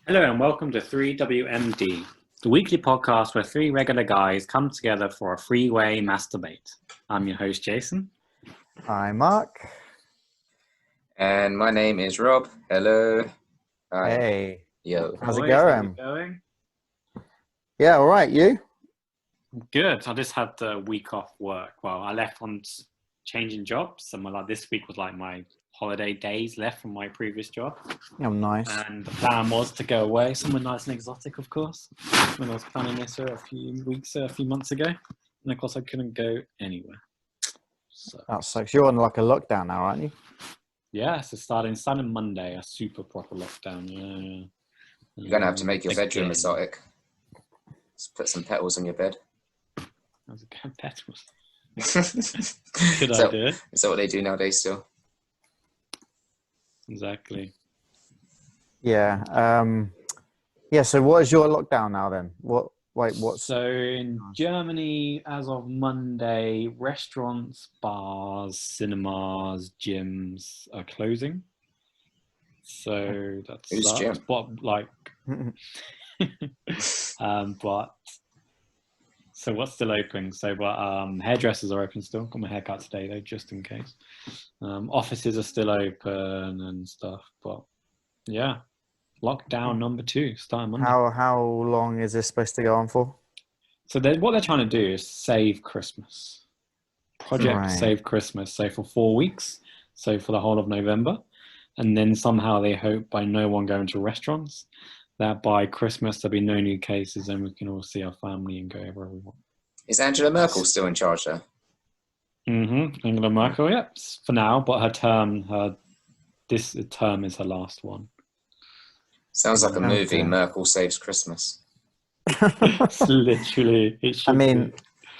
Hello and welcome to 3WMD, the weekly podcast where three regular guys come together for a three-way masturbate. I'm your host, Jason. I'm Mark. And my name is Rob. Hello. Hi. Hey. Yo. How's it Boys, going? how's it going? Yeah, all right. You? Good. I just had a week off work. Well, I left on changing jobs, and this week was like my holiday days left from my previous job. Oh, nice. And the plan was to go away somewhere nice and exotic, of course, when I was planning this a few months ago. And of course, I couldn't go anywhere. So That sucks. You're on like a lockdown now, aren't you? yeah, so starting Monday, a super proper lockdown. Yeah. You're going to have to make your bedroom Again. exotic. Just put some petals on your bed. How's it going, petals? Good idea. Is that what they do nowadays still? Exactly. Yeah. Yeah. So, what is your lockdown now then? What's? So in Germany, as of Monday, restaurants, bars, cinemas, gyms are closing. So that's Who's gym? But like, but so what's still open? So, but hairdressers are open still. Got my haircut today though, just in case. Offices are still open and stuff, but yeah, lockdown number 2 starting Monday. How long is this supposed to go on for? So what they're trying to do is save Christmas. Project Right. Save Christmas. So for 4 weeks, so for the whole of November, and then somehow they hope by no one going to restaurants, that by Christmas there'll be no new cases and we can all see our family and go wherever we want. Is Angela Merkel still in charge there? Angela Merkel, yep, for now, but this term is her last one. Sounds like a Okay. movie, Merkel Saves Christmas. It's literally, it should I mean, be.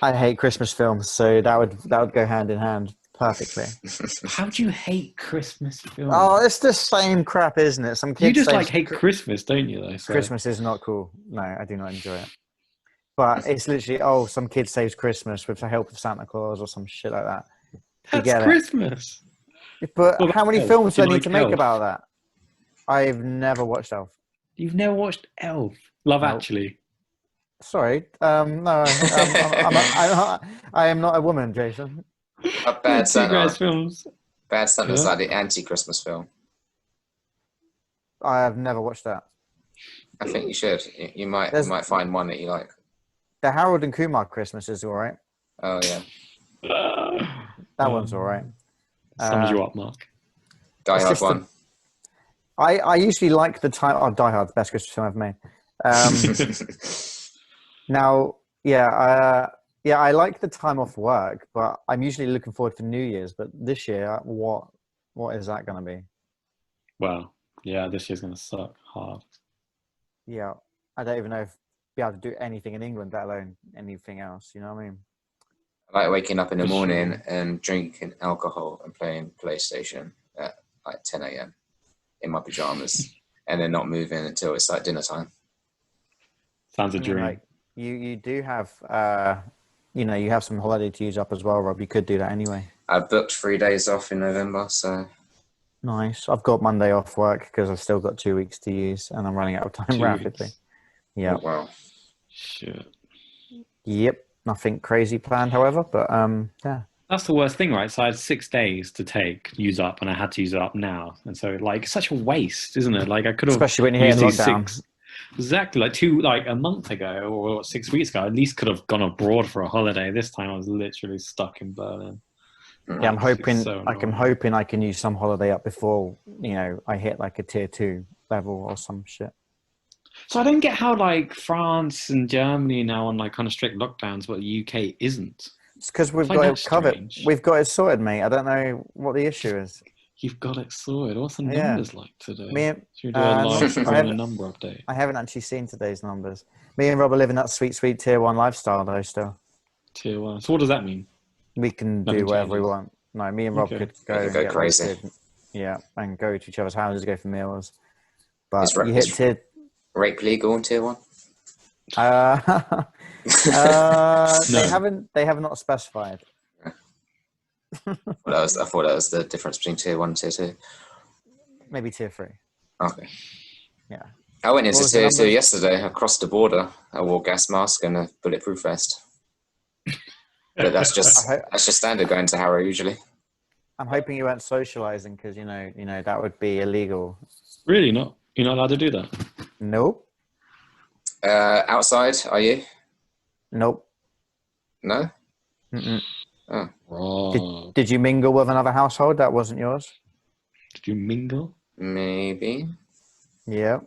I hate Christmas films, so that would go hand in hand perfectly. How do you hate Christmas films? Oh, it's the same crap, isn't it? Some kids you just say like hate Christmas, don't you? Though. So. Christmas is not cool. No, I do not enjoy it. But it's literally, some kid saves Christmas with the help of Santa Claus or some shit like that. That's get it. Christmas. But Well, how many Elf. films Do do you I need like to make Elf? about that? I've never watched Elf. You've never watched Elf? Love Nope. Actually. Sorry. No, I am not a woman, Jason. Bad Two great Santa. films. Bad Santa's Yeah. like the anti-Christmas film. I have never watched that. I think you should. You might find one that you like. The Harold and Kumar Christmas is all right. Oh, yeah. That one's all right. Sums you up, Mark. Die It's Hard just 1. I usually like the time. Oh, Die Hard, the best Christmas film I've made. Now, I like the time off work, but I'm usually looking forward to New Year's. But this year, what is that going to be? Well, yeah, this year's going to suck hard. Yeah, I don't even know if be able to do anything in England, let alone anything else. You know what I mean? I like waking up in the For morning sure. and drinking alcohol and playing PlayStation at like 10 a.m. in my pajamas and then not moving until it's like dinner time. Sounds a I mean, dream. like, you do have, you have some holiday to use up as well, Rob. You could do that anyway. I booked 3 days off in November, so Nice. I've got Monday off work because I've still got 2 weeks to use, and I'm running out of time 2 rapidly. weeks. Yeah. well, Shit. Yep. Nothing crazy planned, however, but yeah. That's the worst thing, right? So I had 6 days to use up, and I had to use it up now. And so, like, it's such a waste, isn't it? Like, I could have Especially when you're here in used these lockdown. Exactly, like a month ago or 6 weeks ago, I at least could have gone abroad for a holiday. This time I was literally stuck in Berlin. Yeah, I'm hoping So annoying. I can use some holiday up before, I hit like a tier 2 level or some shit. So I don't get how like France and Germany now on like kind of strict lockdowns, but the UK isn't. It's because we've find got that it covered. strange. We've got it sorted, mate. I don't know what the issue is. You've got it sorted. What's the Yeah. numbers like today? Me, Should we do a live I corona haven't- number update? I haven't actually seen today's numbers. Me and Rob are living that sweet, sweet tier 1 lifestyle, though, still. Tier 1. So what does that mean? We can Nothing do whatever we changes. want. No, me and Rob Okay. could go You could and go get crazy. roasted. Yeah, and go to each other's houses, go for meals. But It's right- you hit it's- tier... rape legal in tier 1. They No. have not specified. I thought that was the difference between tier 1 and tier 2. Maybe tier 3. Okay. Yeah. I went into What was the tier 2 numbers? yesterday. I crossed the border. I wore gas mask and a bulletproof vest. But that's just standard going to Harrow usually. I'm hoping you weren't socializing because you know that would be illegal. Really not? You're not allowed to do that? Nope. Outside, are you? Nope. No? Mm-mm. Oh. Rob. Did you mingle with another household that wasn't yours? Did you mingle? Maybe. Yeah.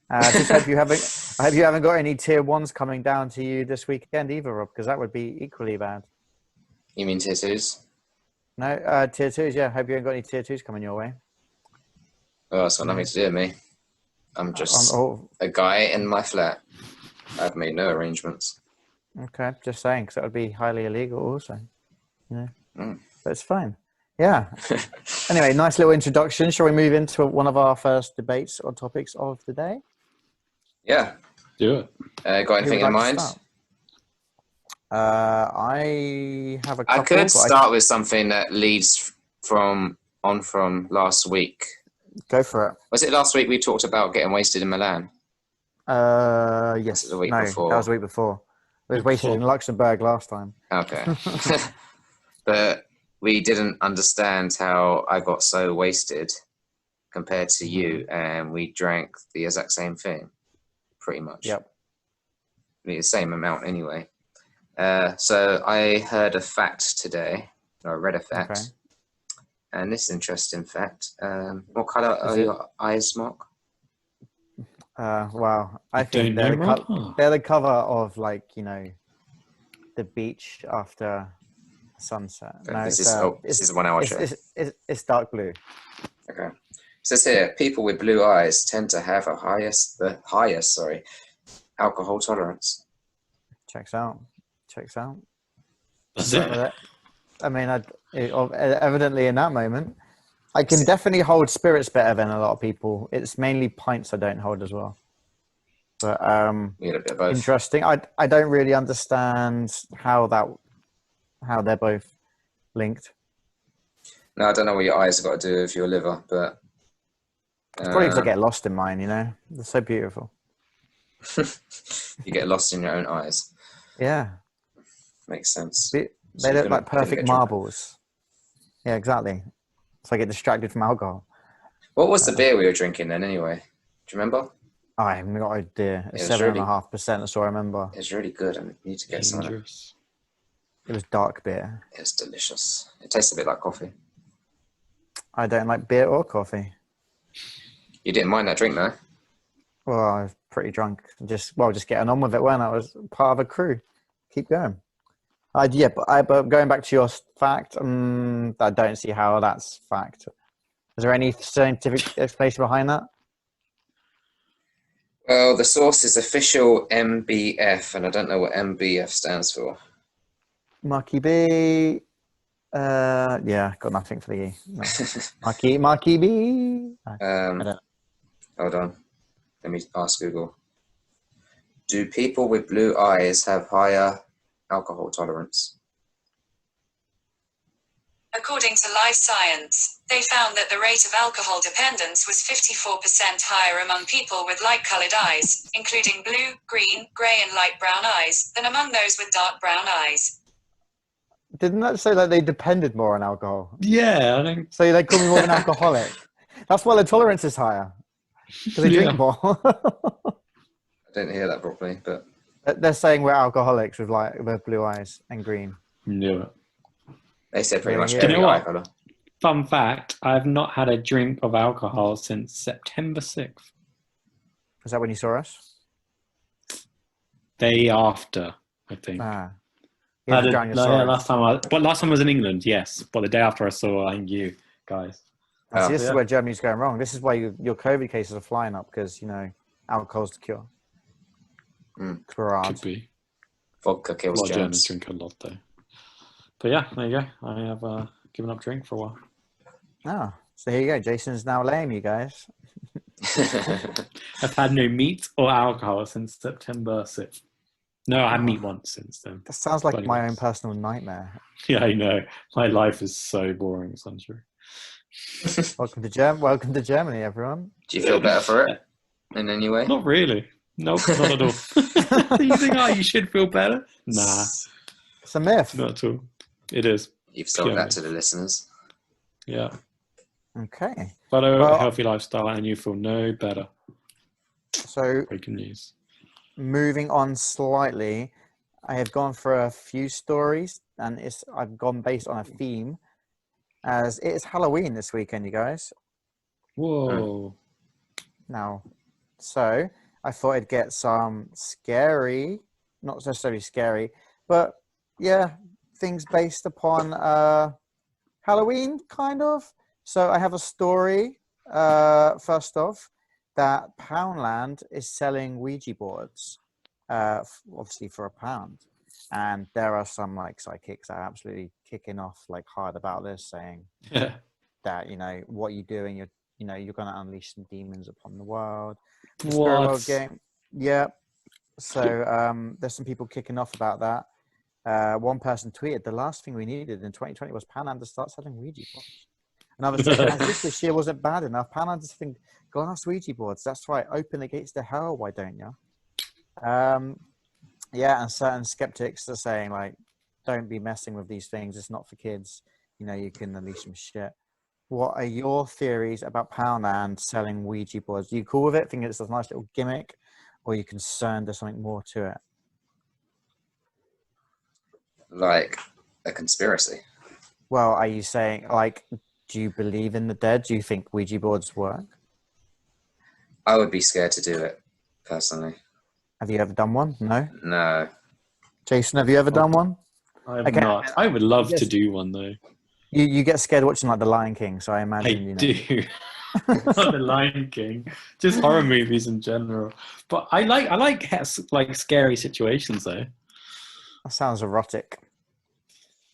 Just hope you haven't. I hope you haven't got any tier 1s coming down to you this weekend either, Rob, because that would be equally bad. You mean tier 2s? No, tier 2s. Yeah, hope you haven't got any tier 2s coming your way. Oh, it's got nothing to do with me. I'm just Oh, a guy in my flat. I've made no arrangements. okay, just saying, because that would be highly illegal, also. Yeah, Mm. but it's fine. Yeah. Anyway, nice little introduction. Shall we move into one of our first debates or topics of the day? Yeah. Do it. Got anything in mind? I have a couple. I could start with something that leads from last week. Go for it. Was it last week we talked about getting wasted in Milan? Yes. Was it the week no, before? that was the week before. It was Week wasted before. in Luxembourg last time. Okay. But we didn't understand how I got so wasted compared to you, and we drank the exact same thing, pretty much. Yep. The same amount anyway. So I heard a fact today, or I read a fact, Okay. and this interesting fact. What colour are your eyes, Mark? Wow. I You think don't know, Rob? they're the cover of, like, the beach after sunset. No, This is 1 hour show. It's dark blue. Okay. It says here, people with blue eyes tend to have the highest alcohol tolerance. Checks out. That's it. Well, I mean, evidently in that moment, I can definitely hold spirits better than a lot of people. It's mainly pints I don't hold as well. But We had a bit of both. interesting. I don't really understand how they're both linked. No, I don't know what your eyes have got to do with your liver, but It's probably because I get lost in mine. They're so beautiful. you get lost in your own eyes. Yeah, Makes sense. they So you look couldn't- like couldn't perfect get drunk. marbles. Yeah, exactly. So I get distracted from alcohol. What was the beer we were drinking then anyway? Do you remember? I haven't got an idea. It's It was 7.5%. That's all I remember. It was really good. I need to get some of it. Dangerous. It was dark beer. It was delicious. It tastes a bit like coffee. I don't like beer or coffee. You didn't mind that drink though? Well, I was pretty drunk. Just getting on with it when I was part of a crew. Keep going. But going back to your fact, I don't see how that's fact. Is there any scientific explanation behind that? Well, the source is official MBF, and I don't know what MBF stands for. Marky B. Yeah, got nothing for the E. No. Marky B. I don't. Hold on. Let me ask Google. Do people with blue eyes have higher alcohol tolerance? According to Life Science, they found that the rate of alcohol dependence was 54% higher among people with light-colored eyes, including blue, green, gray, and light brown eyes, than among those with dark brown eyes. Didn't that say that they depended more on alcohol? Yeah, I think. So they call me more of an alcoholic. That's why the tolerance is higher. Because they drink more. I didn't hear that properly, but They're saying we're alcoholics with blue eyes and green. Knew it. they said pretty Yeah, much yeah. every You know eye what? colour. Fun fact, I've not had a drink of alcohol since September 6th. Is that when you saw us? Day after, I think. You had to drown your sorrows. last time I was in England, yes. But the day after I saw, I think you guys. See, this Yeah. is where Germany's going wrong. This is why your COVID cases are flying up because, alcohol's the cure. Could be. Vodka A kills lot of Germans germs. drink a lot, though. But yeah, there you go. I have given up drink for a while. Oh, so here you go. Jason's now lame, you guys. I've had no meat or alcohol since September 6th. No, I had meat once since then. That sounds like Bloody my own once. personal nightmare. Yeah, I know. My life is so boring, it's untrue. Welcome to Germany, everyone. Do you feel better for it? in any way? Not really. Nope, not at all. You think, you should feel better? Nah, It's a myth. not at all. It is. You've sold Pure that to the listeners. Yeah. Okay. Follow Well- a healthy lifestyle and you feel no better. So Breaking news. moving on slightly, I have gone for a few stories, and I've gone based on a theme, as it is Halloween this weekend, you guys. Whoa. Now, so I thought I'd get some scary, not necessarily scary, but yeah, things based upon Halloween, kind of. So I have a story, first off, that Poundland is selling Ouija boards, obviously for £1. And there are some like psychics that are absolutely kicking off like hard about this, saying Yeah. that, what you doing, you're going to unleash some demons upon the world. The Spirit World What? game. Yeah. So there's some people kicking off about that. One person tweeted, the last thing we needed in 2020 was Poundland to start selling Ouija boards. Another said, as if this year wasn't bad enough, Poundland is selling glass Ouija boards. That's right. Open the gates to hell. Why don't you? Yeah, and certain skeptics are saying, like, don't be messing with these things. It's not for kids. You can unleash some shit. What are your theories about Poundland selling Ouija boards? Are you cool with it? Think it's a nice little gimmick? Or are you concerned there's something more to it? Like a conspiracy. Well, are you saying, like, do you believe in the dead? Do you think Ouija boards work? I would be scared to do it, personally. Have you ever done one? No? No. Jason, have you ever done one? I have Okay. not. I would love Yes. to do one though. You get scared watching like The Lion King, so I I imagine do. Not the Lion King, just horror movies in general. But I like scary situations though. That sounds erotic.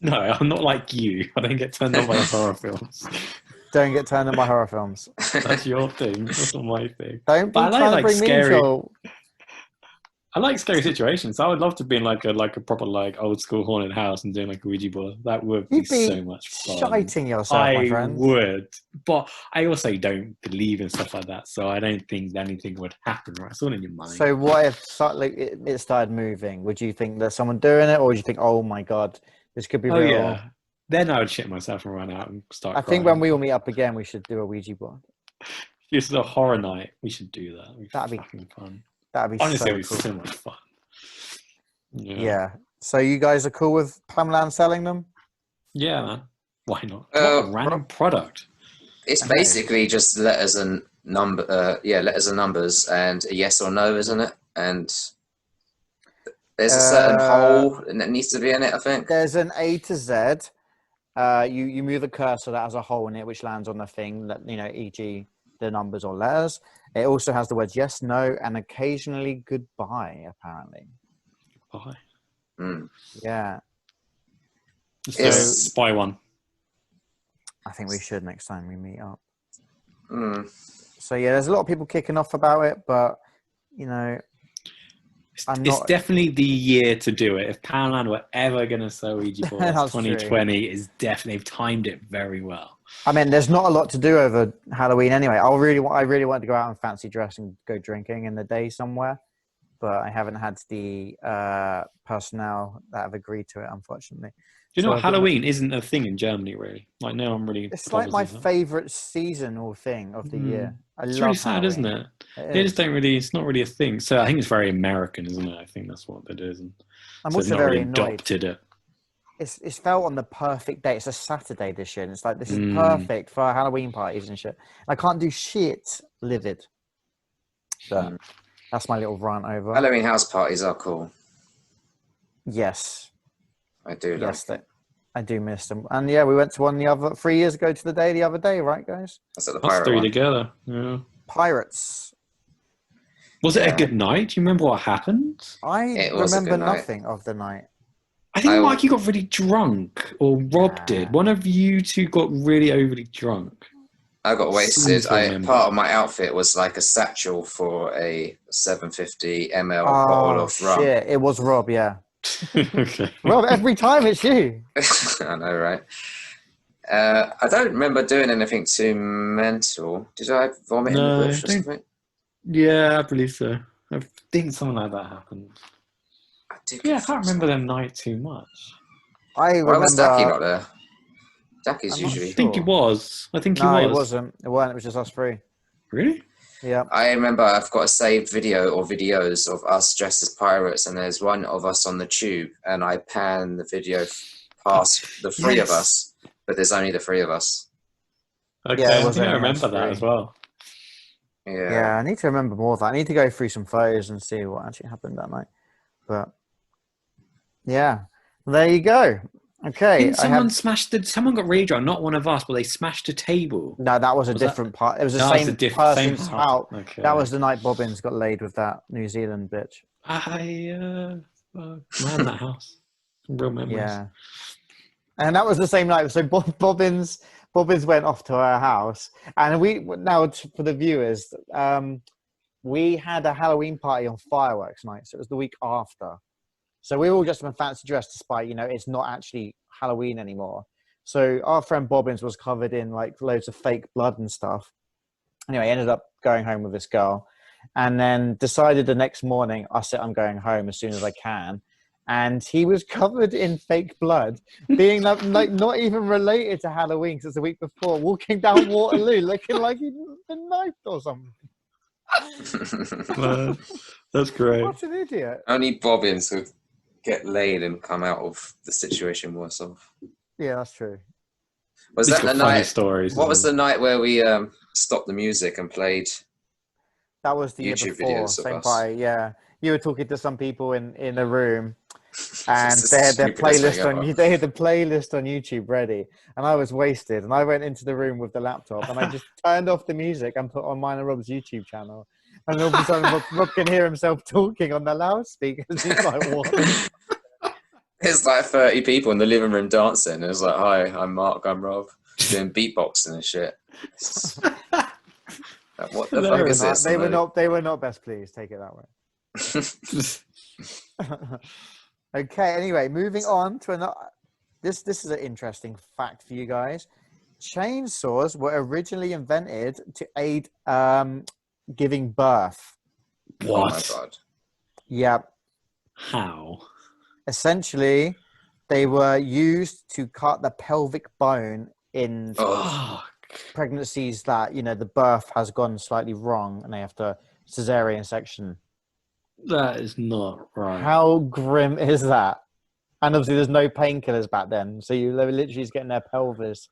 No, I'm not like you. I don't get turned on by horror films. Don't get turned on by horror films. That's your thing. That's not my thing. Don't be But I trying like to bring me in scary. trouble. I like scary situations. I would love to be in like a proper like old school haunted house and doing like a Ouija board. That would be You'd be so much fun. shiting yourself, my I friend. would, but I also don't believe in stuff like that, so I don't think anything would happen. Right, it's all in your mind. So what if it started moving? Would you think there's someone doing it, or would you think, oh my god, this could be oh real? yeah, then I would shit myself and run out and start. I think when we all meet up again, we should do a Ouija board. This is a horror night. We should do that. That'd be fucking fun. That'd be Honestly, so it would be cool. so much fun. Yeah. So you guys are cool with Poundland selling them? Yeah, man. Why not? Well, what a random product. It's I know. basically just letters and letters and numbers and a yes or no, isn't it? And there's a certain hole that needs to be in it, I think. There's an A to Z. You move the cursor that has a hole in it, which lands on the thing that, e.g. the numbers or letters. It also has the words yes, no, and occasionally goodbye, apparently. Bye. Mm. Yeah. So, Is- spy one. I think we should next time we meet up. Mm. So yeah, there's a lot of people kicking off about it, but It's definitely the year to do it. If Poundland were ever going to sell Ouija boards, That's 2020 is definitely, they've timed it very well. I mean, there's not a lot to do over Halloween anyway. I really wanted to go out and fancy dress and go drinking in the day somewhere, but I haven't had the personnel that have agreed to it, unfortunately. Do you know So what? Halloween isn't a thing in Germany, really. Like, no one really. It's like bothers my with that. favorite seasonal thing of the year. I It's love really sad, Halloween. isn't it? It They is. just don't really. It's not really a thing. So I think it's very American, isn't it? I think that's what it is. And I'm so also they've not very really annoyed. adopted it. It's felt on the perfect day. It's a Saturday this year. And it's like, this is Mm. perfect for Halloween parties and shit. I can't do shit livid. So that's my little rant over. Halloween house parties are cool. Yes. I do Yes, like it. I do miss them. And yeah, we went to one 3 years ago to the other day, right, guys? That's at the Us pirate three one. together. Yeah. Pirates. Was it Yeah. a good night? Do you remember what happened? I It was a remember good night. nothing of the night. I think I- Mikey got really drunk, or Rob Nah. did. One of you two got really overly drunk. I got wasted. Seems to remember. Part of my outfit was like a satchel for a 750 ml bottle Oh, of rum. shit. It was Rob, yeah. Okay. Rob, every time it's you. I know, right? I don't remember doing anything too mental. Did I vomit in No, the bush or don't- something? Yeah, I believe so. I think something like that happened. I do Yeah, I get can't remember frustrated. the night too much. I Why was Ducky remember. not there? Ducky's I'm not I usually. think he sure. was. I think he No, it was. wasn't. It weren't. It was just us three. Really? Yeah. I remember I've got a saved video or videos of us dressed as pirates, and there's one of us on the tube, and I pan the video past the three of Yes. us, but there's only the three of us. Okay, Yeah, it I was think I only us remember that three. as well. Yeah, I need to remember more of that. I need to go through some photos and see what actually happened that night. But yeah, there you go. Okay, Didn't someone got rage on, not one of us, but they smashed a table. No, that was a Was that- different part. It was the That was same the same person's house. house. Okay. That was the night Bobbins got laid with that New Zealand bitch. Man, that house. Some real memories. Yeah, and that was the same night. So Bobbins went off to her house, and for the viewers, we had a Halloween party on fireworks night. So it was the week after. So we all just in fancy dress, despite it's not actually Halloween anymore. So our friend Bobbins was covered in like loads of fake blood and stuff. Anyway, ended up going home with this girl, and then decided the next morning, I'm going home as soon as I can. And he was covered in fake blood, being like not even related to Halloween because it's the week before, walking down Waterloo looking like he'd been knifed or something. That's great. What an idiot. Only Bobbins would get laid and come out of the situation worse off. Yeah, that's true. Was He's that got the funny night? stories. What was the night where we stopped the music and played? That was the year YouTube before. videos of Same us. party, yeah. You were talking to some people in a room, and It's they the had their stupidest thing playlist ever. they had the playlist on YouTube ready, and I was wasted, and I went into the room with the laptop, and I just turned off the music and put on mine and Rob's YouTube channel, and all of a sudden Rob can hear himself talking on the loudspeakers. He's like, "What?" There's like 30 people in the living room dancing. It was like, "Hi, I'm Mark. I'm Rob." Doing beatboxing and shit. Like, what the fuck is this? They were not best pleased. Take it that way. Okay. Anyway, moving on to another. This is an interesting fact for you guys. Chainsaws were originally invented to aid giving birth. Oh my What? god. Yeah. How? Essentially, they were used to cut the pelvic bone in Oh, pregnancies that the birth has gone slightly wrong and they have to cesarean section. That is not right. How grim is that? And obviously, there's no painkillers back then, so you literally just getting their pelvis.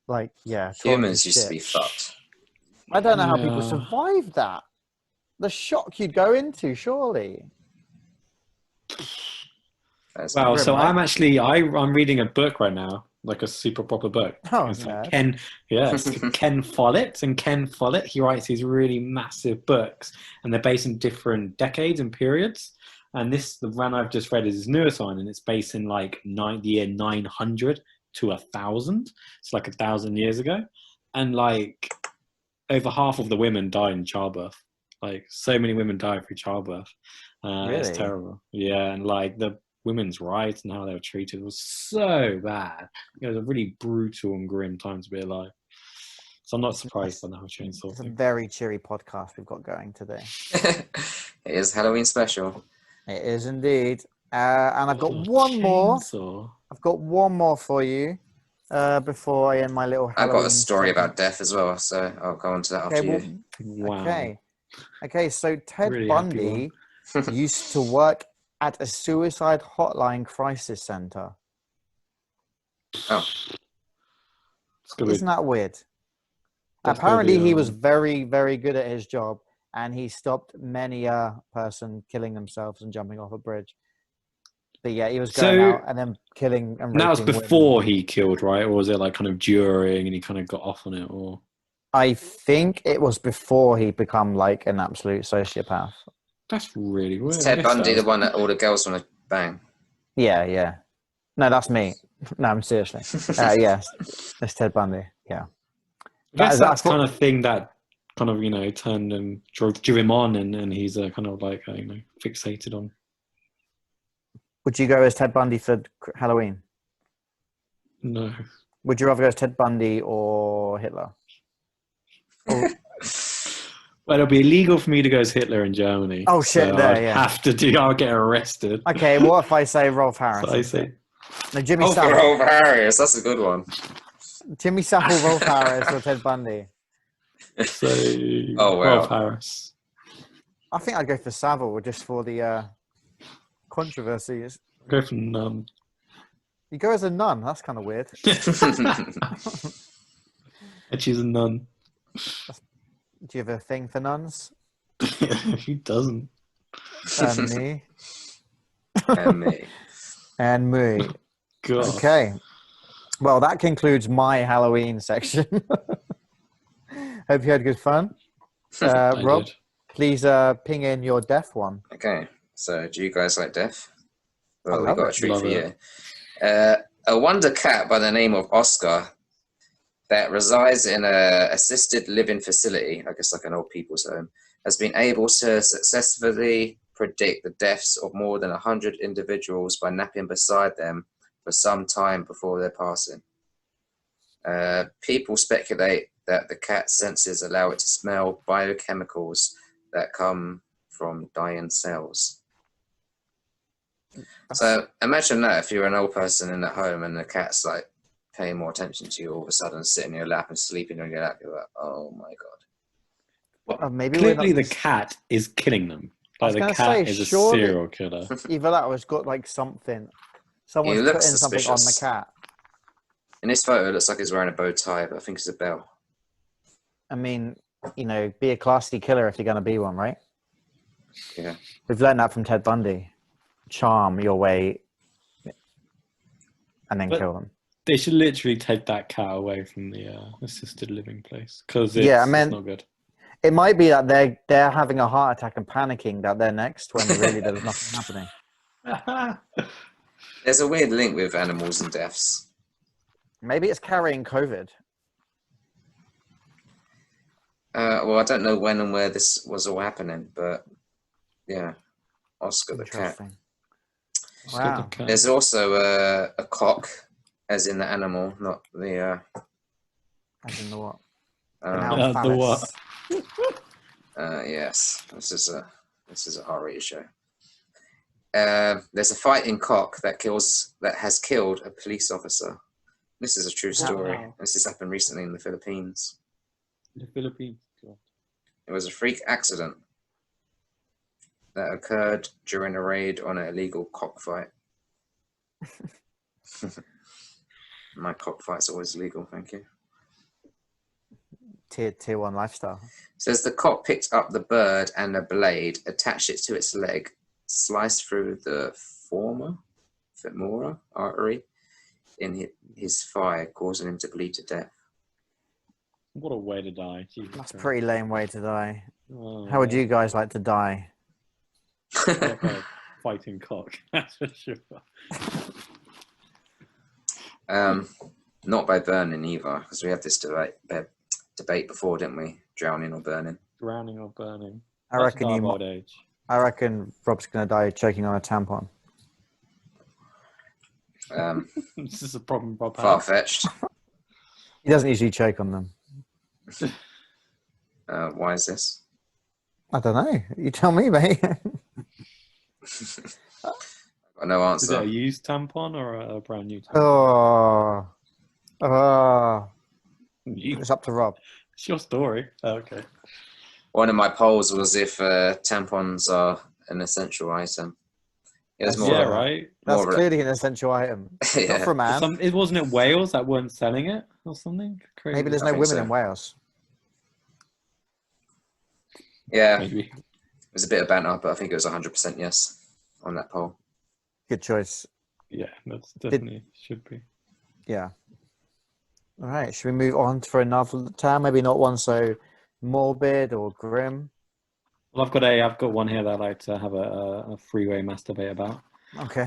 Like, yeah, humans used to be fucked. I don't know how people survived that. The shock you'd go into, surely. Wow, grim, so right? I'm reading a book right now, like a super proper book. Oh, It's like nerd. Ken Follett, and Ken Follett, he writes these really massive books, and they're based in different decades and periods. And the one I've just read is his newest one, and it's based in like the year 900 to 1000. It's like 1,000 years ago, and like over half of the women died in childbirth. Like so many women died through childbirth. It's Really? terrible. Yeah, and like the women's rights and how they were treated was so bad. It was a really brutal and grim time to be alive. So I'm not surprised by the whole chainsaw It's a thing. very cheery podcast we've got going today. It is Halloween special. It is indeed. And I've got one more. Chainsaw. I've got one more for you before I end my little I've Halloween got a story segment. about death as well, so I'll go on to that after you. Wow. Okay. So Ted Really happy Bundy used to work at a suicide hotline crisis center. Oh, Isn't that weird? That's Apparently, gotta be, he was very, very good at his job, and he stopped many a person killing themselves and jumping off a bridge. But yeah, he was going out and then killing and raping that was women. before he killed, right? Or was it like kind of during and he kind of got off on it? Or I think it was before he become like an absolute sociopath. that's really weird. is Ted Bundy the one that all the girls want to bang? Yeah. No, that's me. No, I'm seriously. Yes, it's Ted Bundy. Yeah. I guess that's kind of thing that kind of turned and drew him on, and he's kind of like fixated on. Would you go as Ted Bundy for Halloween? No. Would you rather go as Ted Bundy or Hitler? Well, it'll be illegal for me to go as Hitler in Germany. Oh, shit, So there, I'd yeah. have to do. I'll get arrested. Okay, what if I say Rolf Harris? So I instead? say, No, Jimmy Oh, for Savile. Rolf Harris. That's a good one. Jimmy Savile, Rolf Harris, or Ted Bundy? so Oh, wow. Rolf Harris. I think I'd go for Savile just for the controversies. Go for none. You go as a nun. That's kind of weird. I choose a nun. Do you have a thing for nuns? Who doesn't? Me. And me. And me. God. Okay. Well, that concludes my Halloween section. Hope you had good fun. I Rob, did. please ping in your deaf one. Okay, so do you guys like death? Well, we love got a it. treat Love for it. you. A wonder cat by the name of Oscar that resides in a assisted living facility, I guess like an old people's home, has been able to successfully predict the deaths of more than 100 individuals by napping beside them for some time before their passing. People speculate that the cat's senses allow it to smell biochemicals that come from dying cells. So imagine that if you're an old person in the home and the cat's like paying more attention to you, all of a sudden sitting in your lap and sleeping on your lap, you're like, oh my god. Maybe we're Clearly, not the cat is killing them. I was Like the gonna cat say, is a surely- serial killer. either that or it's got like something. Someone's It looks putting something on the suspicious. cat. In this photo, it looks like he's wearing a bow tie, but I think it's a bell. I mean, be a classy killer if you're going to be one, right? Yeah. We've learned that from Ted Bundy. Charm your way and then But- kill them. They should literally take that cat away from the assisted living place because it's, Yeah, I mean- it's not good. It might be that they're having a heart attack and panicking that they're next when really there's nothing happening. There's a weird link with animals and deaths. Maybe it's carrying COVID. Well, I don't know when and where this was all happening, but yeah, Oscar the cat. Interesting. Let's get the Wow. cat. There's also a cock, as in the animal, not the. I don't know what. Um, The what? yes, this is a R-rated show. There's a fighting cock that has killed a police officer. This is a true story. Wow. This has happened recently in the Philippines. The Philippines. God. It was a freak accident that occurred during a raid on an illegal cockfight. My cockfight's always legal, thank you. Tier 1 lifestyle. Says the cock picked up the bird and a blade, attached it to its leg, sliced through the femoral artery in his thigh, causing him to bleed to death. What a way to die. Jesus That's a Christ. pretty lame way to die. Oh, How would you guys like to die? Like a fighting cock. That's for sure. Not by burning either, because we had this debate before, didn't we? Drowning or burning. Drowning or burning. I reckon That's you. old age. I reckon Rob's gonna die choking on a tampon. This is a problem, Rob. Far has. fetched. He doesn't usually choke on them. Why is this? I don't know. You tell me, mate. Got no Is it answer. a used tampon or a brand new tampon? Oh, You- it's up to Rob. It's your story. Oh, okay. One of my polls was if tampons are an essential item. It was more. Yeah, of a- right. That's More of a- clearly an essential item. Not Yeah. for a man. It wasn't it Wales that weren't selling it or something? Crazy. Maybe there's I no think women so. in Wales. Yeah, Maybe. it was a bit of banter, but I think it was 100% yes on that poll. Good choice. Yeah, that's definitely should be. Yeah. All right. Should we move on for another town? Maybe not one so morbid or grim. Well, I've got one here that I'd like to have a freeway masturbate about. Okay.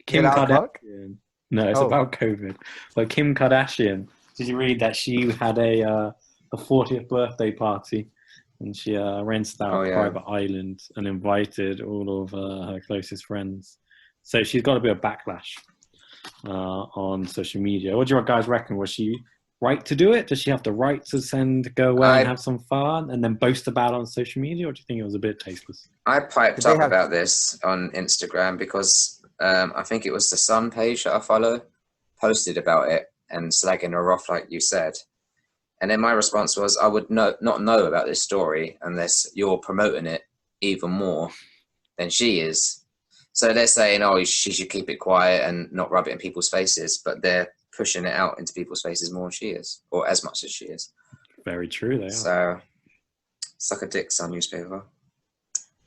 Kim Without cock? Kardashian. No, it's Oh. about COVID. So Kim Kardashian. Did you read that she had a 40th birthday party, and she rented out Oh, a yeah. private island and invited all of her closest friends. So she's got a bit of backlash on social media. What do you guys reckon? Was she right to do it? Does she have the right to go away and I- have some fun and then boast about it on social media, or do you think it was a bit tasteless? I piped Did they up have- about this on Instagram because I think it was the Sun page that I follow posted about it and slagging her off, like you said. And then my response was, I would not know about this story unless you're promoting it even more than she is. So they're saying, oh, she should keep it quiet and not rub it in people's faces, but they're pushing it out into people's faces more than she is, or as much as she is. Very true, they are. So, suck a dick, Sun newspaper.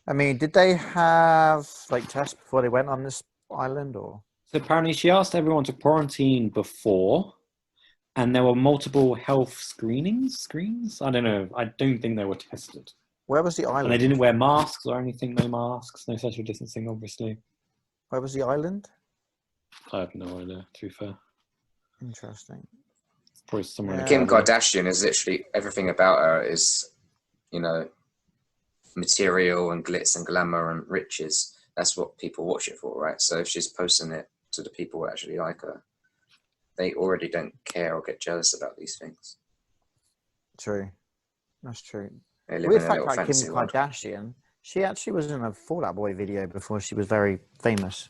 I mean, did they have like tests before they went on this island, or? So apparently she asked everyone to quarantine before, and there were multiple health screens. I don't know. I don't think they were tested. Where was the And they island? didn't wear masks or anything. No masks, no social distancing, obviously. Where was the island? I have no idea, to be fair. Interesting. Probably somewhere in the Kim Caribbean. Kardashian is literally everything about her is, you know, material and glitz and glamour and riches. That's what people watch it for, right? So if she's posting it to the people who actually like her, they already don't care or get jealous about these things. True. That's true. They live Weird in a fact little about Kim fantasy world. Kardashian, she actually was in a Fall Out Boy video before she was very famous,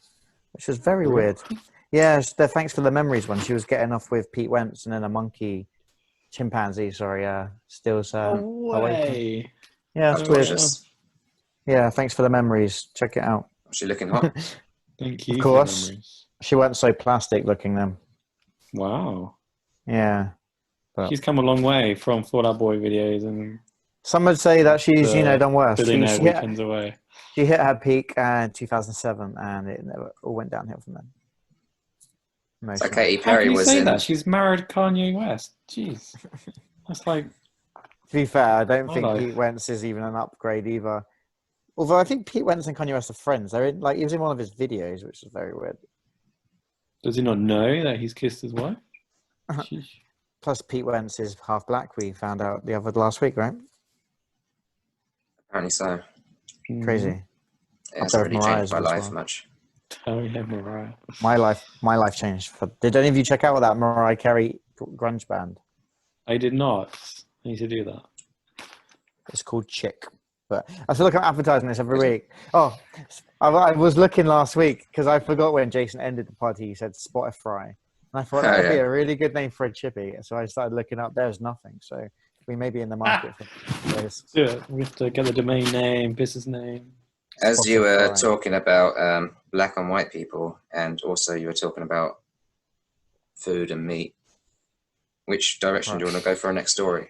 which was very Really? weird. Yeah, the Thanks for the Memories one. She was getting off with Pete Wentz, and then a chimpanzee, steals her No away from her. way. Yeah, That's it's weird. delicious. Yeah, Thanks for the Memories. Check it out. Was she looking hot? Thank you Of for course. the memories. She wasn't so plastic looking then. Wow. Yeah. But She's come a long way from Fall Out Boy videos and some would say that she's, done worse. billionaire She weekends away. hit her peak in 2007, and it never all went downhill from then. It's like Emotional. Katy How Perry can you was say in. that? She's married Kanye West. Jeez. That's like, To be fair, I don't think Hello. Pete Wentz is even an upgrade either. Although I think Pete Wentz and Kanye West are friends. They're in, he was in one of his videos, which is very weird. does he not know that he's kissed his wife? Sheesh. Plus, Pete Wentz is half black. We found out last week, right? Apparently so. Crazy. It hasn't really Mariah's changed my as life well. much. Oh yeah, Mariah. My life changed. Did any of you check out that Mariah Carey grunge band? I did not. I need to do that. It's called Chick. But I feel like I'm advertising this every week. Oh, I was looking last week because I forgot when Jason ended the party. He said Spotify. And I thought that would be yeah. a really good name for a chippy. So I started looking up. There's nothing. So we may be in the market for this. Do it. We have to get the domain name, business name. As you were Spotify. talking about black and white people, and also you were talking about food and meat, which direction do you want to go for our next story?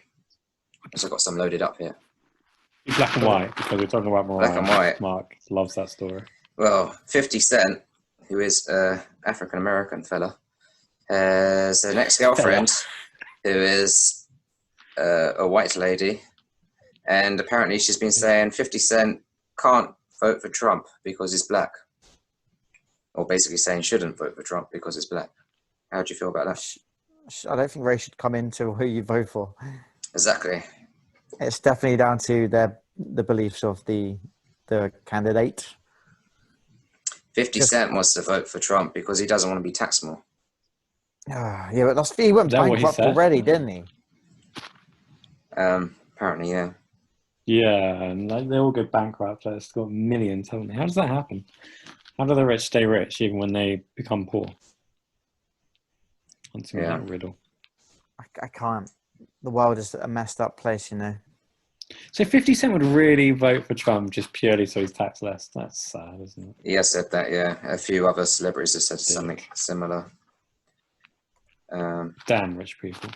Because I've got some loaded up here. Black and white, because we're talking about Mariah. Black and white. Mark loves that story. Well, 50 Cent, who is an African-American fella, has an ex-girlfriend who is a white lady, and apparently she's been saying 50 Cent can't vote for Trump because he's black, or basically saying shouldn't vote for Trump because he's black. How do you feel about that? I don't think race should come into who you vote for. Exactly. It's definitely down to the beliefs of the candidate. 50 Cent wants to vote for Trump because he doesn't want to be taxed more. Yeah, but he went Is that what he bankrupt said? already, didn't he? Apparently, yeah. Yeah, and like they all go bankrupt. It's got millions, haven't they? How does that happen? How do the rich stay rich even when they become poor? Answer me Yeah. that riddle. I can't. The world is a messed up place, you know. So 50 Cent would really vote for Trump just purely so he's taxed less. That's sad, isn't it? He has said that, yeah. A few other celebrities have said something similar. Damn rich people.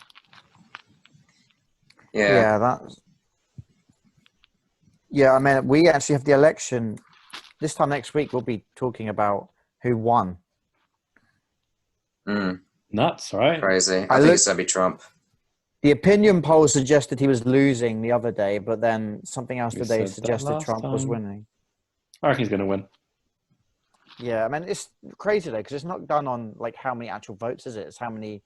Yeah. I mean, we actually have the election this time next week. We'll be talking about who won. Nuts, right? Crazy. I think it's going to be Trump. The opinion poll suggested he was losing the other day, but then something else We today said that suggested last Trump was time. winning. I reckon he's going to win. Yeah, I mean, it's crazy though, because it's not done on like how many actual votes is it? It's how many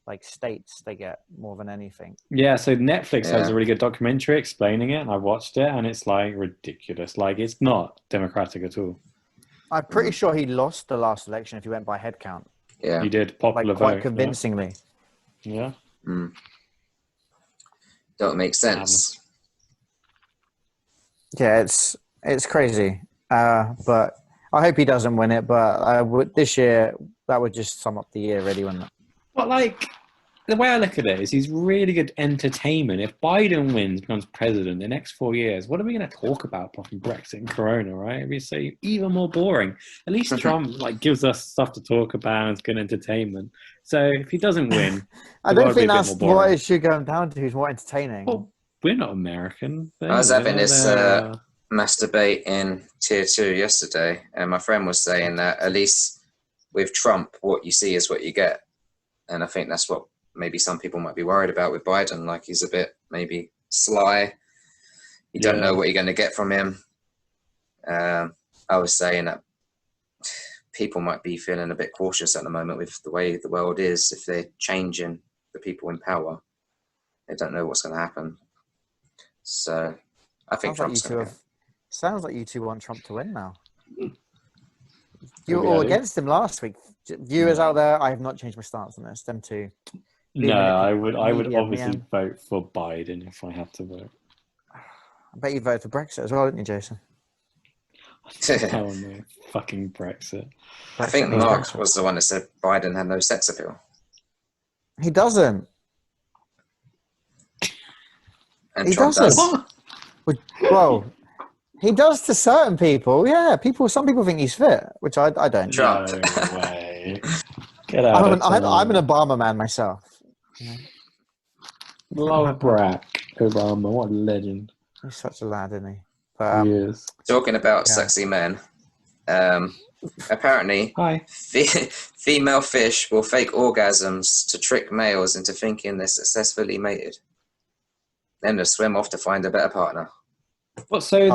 like states they get more than anything. Yeah, so Netflix has Yeah. a really good documentary explaining it, and I watched it, and it's like ridiculous. Like, it's not democratic at all. I'm pretty sure he lost the last election if you went by head count, Yeah. He did like popular quite vote. convincingly. Yeah. Don't make sense. Yeah, it's crazy. But I hope he doesn't win it. But this year, that would just sum up the year, really, wouldn't it? But like, the way I look at it is he's really good entertainment. If Biden wins, becomes president the next 4 years, what are we going to talk about apart from Brexit and Corona, right? We say even more boring. At least Trump like gives us stuff to talk about and it's good entertainment. So if he doesn't win, I don't think that's what it should go down to. Who's more entertaining? Well, we're not American. I was having this mass debate in Tier 2 yesterday, and my friend was saying that at least with Trump, what you see is what you get. And I think that's what maybe some people might be worried about with Biden. Like, he's a bit maybe sly. You don't know what you're going to get from him. I was saying that people might be feeling a bit cautious at the moment with the way the world is. If they're changing the people in power, they don't know what's going to happen. So I think Trump's going to Sounds like you two want Trump to win now. You were all against him last week. Viewers out there, I have not changed my stance on this. Them two. No, I would obviously vote for Biden if I had to vote. I bet you voted for Brexit as well, didn't you, Jason? Oh no, fucking Brexit. I think Mark was the one that said Biden had no sex appeal. He doesn't. And he Trump does. Well, he does to certain people. Yeah, some people think he's fit, which I don't. Trump. No way. Get out I'm an Obama man myself. Love Barack Obama. What a legend. He's such a lad, isn't he? But, he is. Talking about sexy men, apparently female fish will fake orgasms to trick males into thinking they're successfully mated. Then they'll swim off to find a better partner. Well, so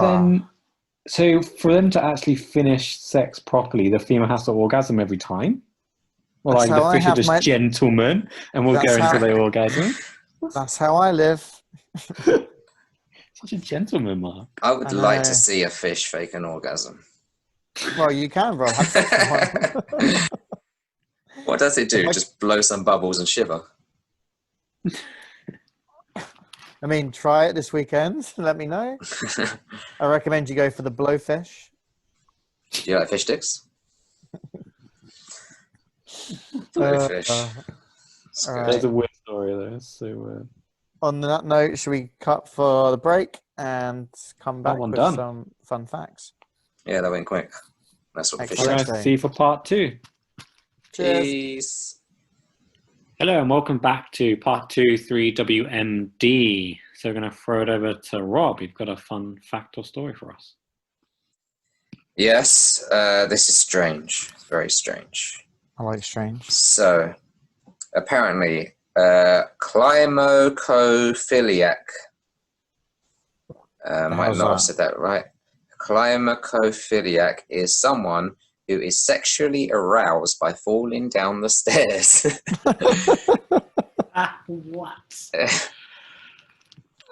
for them to actually finish sex properly, the female has to orgasm every time? Well, like the fish are just gentlemen and will go until they orgasm? That's how I live. Such a gentleman, Mark. I would like to see a fish fake an orgasm. Well, you can, bro. What does it do? Just blow some bubbles and shiver? I mean, try it this weekend. Let me know. I recommend you go for the blowfish. Do you like fish sticks? Blowfish. There's a weird story there. So weird. On that note, should we cut for the break and come back with some fun facts? Yeah, that went quick. That's what fish sticks. See you for part 2. Cheers. Hello and welcome back to part 2, 3WMD. So we're going to throw it over to Rob. You've got a fun fact or story for us. Yes, this is strange. Very strange. I like strange. So, apparently, climacophiliac. Might not have said that right. Climacophiliac is someone who is sexually aroused by falling down the stairs. What?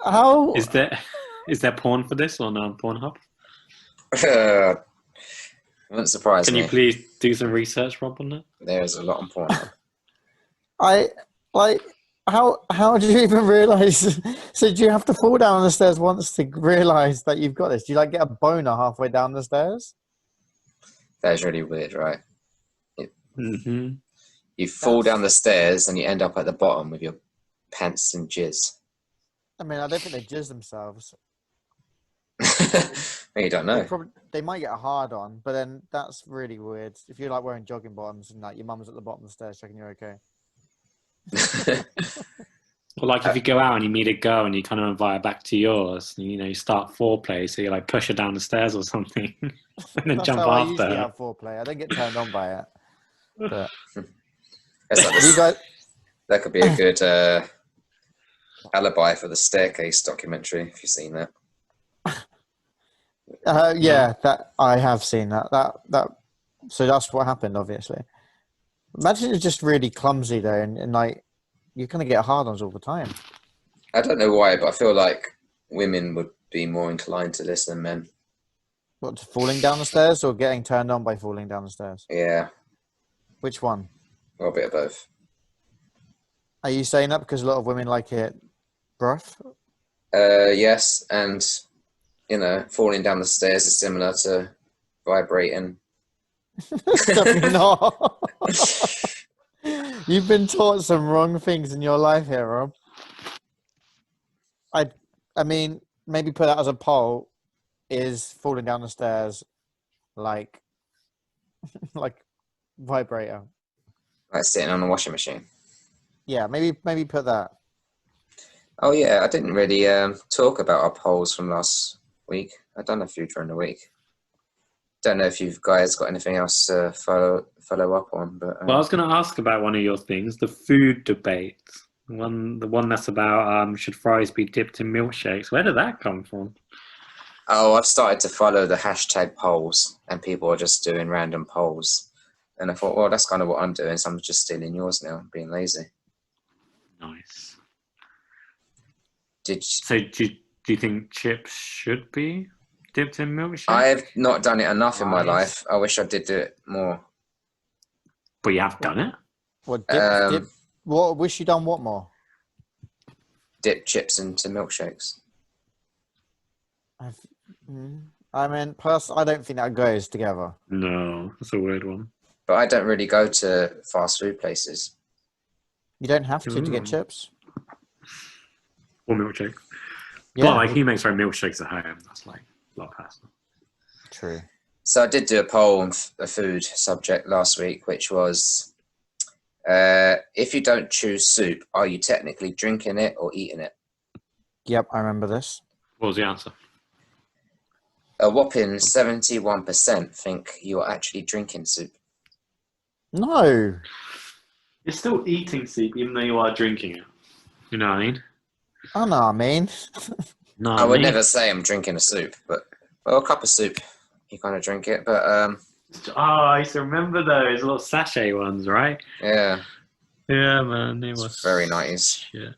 How is there porn for this on Pornhub? Wouldn't surprise me. Can you please do some research, Rob, on that? There's a lot on Pornhub. How do you even realise? So do you have to fall down the stairs once to realise that you've got this? Do you get a boner halfway down the stairs? That's really weird, right? Mm-hmm. You fall down the stairs and you end up at the bottom with your pants and jizz. I mean, I don't think they jizz themselves. You don't know. They might get a hard on, but then that's really weird. If you're wearing jogging bottoms and your mum's at the bottom of the stairs checking you're okay. Or if you go out and you meet a girl and you kind of invite her back to yours, you start foreplay, so you push her down the stairs or something, and then that's jump how after I usually her. have foreplay. I don't get turned on by it. But that could be a good alibi for the staircase documentary if you've seen that. Yeah, that I have seen that. So that's what happened, obviously. Imagine it's just really clumsy though, and you're gonna get hard-ons all the time. I don't know why, but I feel like women would be more inclined to this than men. What, falling down the stairs or getting turned on by falling down the stairs? Yeah. Which one? Well, a bit of both. Are you saying that because a lot of women like it rough? Yes, and falling down the stairs is similar to vibrating. Definitely not. You've been taught some wrong things in your life here, Rob. I mean, maybe put that as a poll. Is falling down the stairs like vibrator? Like sitting on a washing machine. Yeah, maybe put that. Oh yeah, I didn't really talk about our polls from last week. I've done a few during the week. Don't know if you guys got anything else to follow up on, but Well, I was going to ask about one of your things, the food debate. The one that's about should fries be dipped in milkshakes. Where did that come from? oh, I've started to follow the hashtag polls, and people are just doing random polls. And I thought, well, that's kind of what I'm doing, so I'm just stealing yours now, being lazy. Nice. Did So do you think chips should be dipped in milkshake? I've not done it enough in my Nice. life. I wish I did do it more. But you have done it. What dip? What? Wish you done what more? Dip chips into milkshakes. I mean, plus, I don't think that goes together. No, that's a weird one. But I don't really go to fast food places. You don't have to get Ooh. chips. Or milkshake. Yeah, But like he makes their milkshakes at home. That's like a lot of hassle. true. So I did do a poll on a food subject last week, which was, if you don't choose soup, are you technically drinking it or eating it? Yep, I remember this. What was the answer? A whopping 71% think you are actually drinking soup. No. You're still eating soup even though you are drinking it. You know what I mean? I know what I mean. No, I would never say I'm drinking a soup, but a cup of soup, you kind of drink it. But Oh, I used to remember those little sachet ones, right? yeah, Yeah, man. It was it's very 90s. Yeah.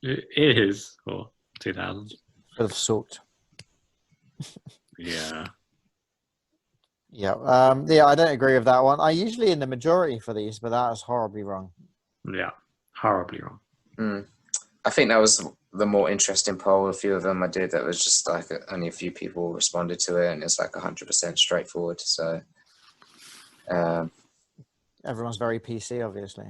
It is. Or 2000s. Bit of salt. Yeah. Yeah. Yeah, I don't agree with that one. I usually in the majority for these, but that is horribly wrong. Yeah. Horribly wrong. I think that was the more interesting poll. A few of them I did that was just like only a few people responded to it, and it's like 100% straightforward. So Everyone's very PC, obviously.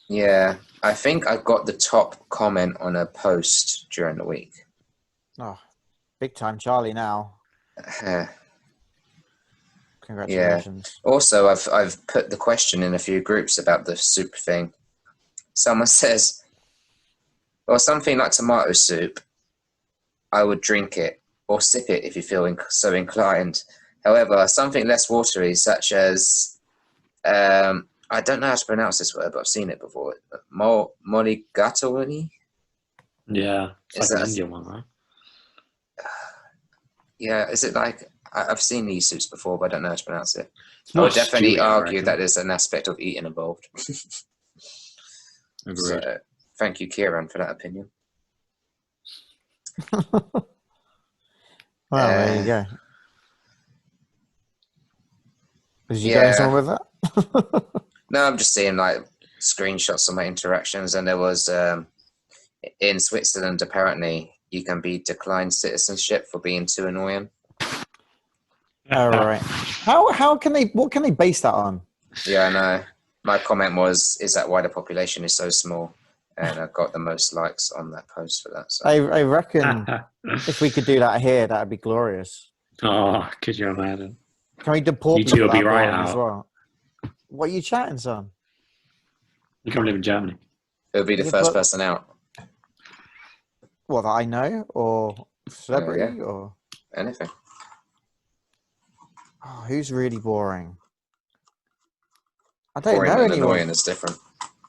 yeah, I think I got the top comment on a post during the week. Oh, big time Charlie now. Yeah. Congratulations. Also, I've put the question in a few groups about the soup thing. Someone says, well, something like tomato soup, I would drink it or sip it if you feel so inclined. However, something less watery, such as, I don't know how to pronounce this word, but I've seen it before. Monogatari? Yeah. It's Is like an that- Indian one, right? Yeah, is it like, I've seen these soups before, but I don't know how to pronounce it. It's I more would definitely stewy, I argue reckon. that there's an aspect of eating involved. Agreed. So, thank you, Kieran, for that opinion. Well, there you go. Was you going somewhere with that? No, I'm just seeing like screenshots of my interactions, and there was in Switzerland apparently you can be declined citizenship for being too annoying. All right. How can they? What can they base that on? Yeah, I know. My comment was, "Is that why the population is so small?" And I got the most likes on that post for that. So I reckon if we could do that here, that'd be glorious. Oh, could you imagine? Can we deport You two people will be that are right boring as out. well? What are you chatting, son? You come live in Germany. it would be the Yeah, first but- person out. What, that I know, or celebrity, or Anything. oh, who's really boring? I don't Boring know and anyone. annoying is different.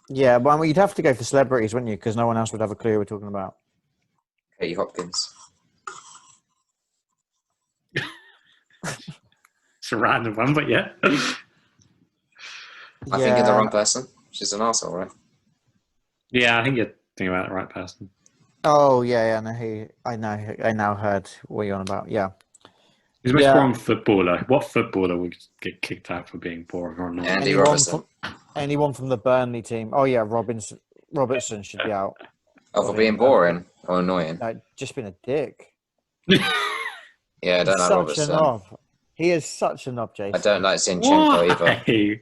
Yeah, but you'd have to go for celebrities, wouldn't you? Because no one else would have a clue we're talking about. Katie Hopkins. It's a random one, but yeah. I think you're the wrong person. She's an arsehole, right? Yeah, I think you're thinking about the right person. Oh yeah, I know. I now heard what you're on about. Yeah. He's the most Yeah. boring footballer. What footballer would get kicked out for being boring or not? Andy Anyone Robertson. anyone from the Burnley team? Oh yeah, Robertson should be out. Oh, for being boring or annoying. Like, just being a dick. Yeah, I don't He's like such Robertson. a knob. He is such a knob, Jason. I don't like Zinchenko either. Why?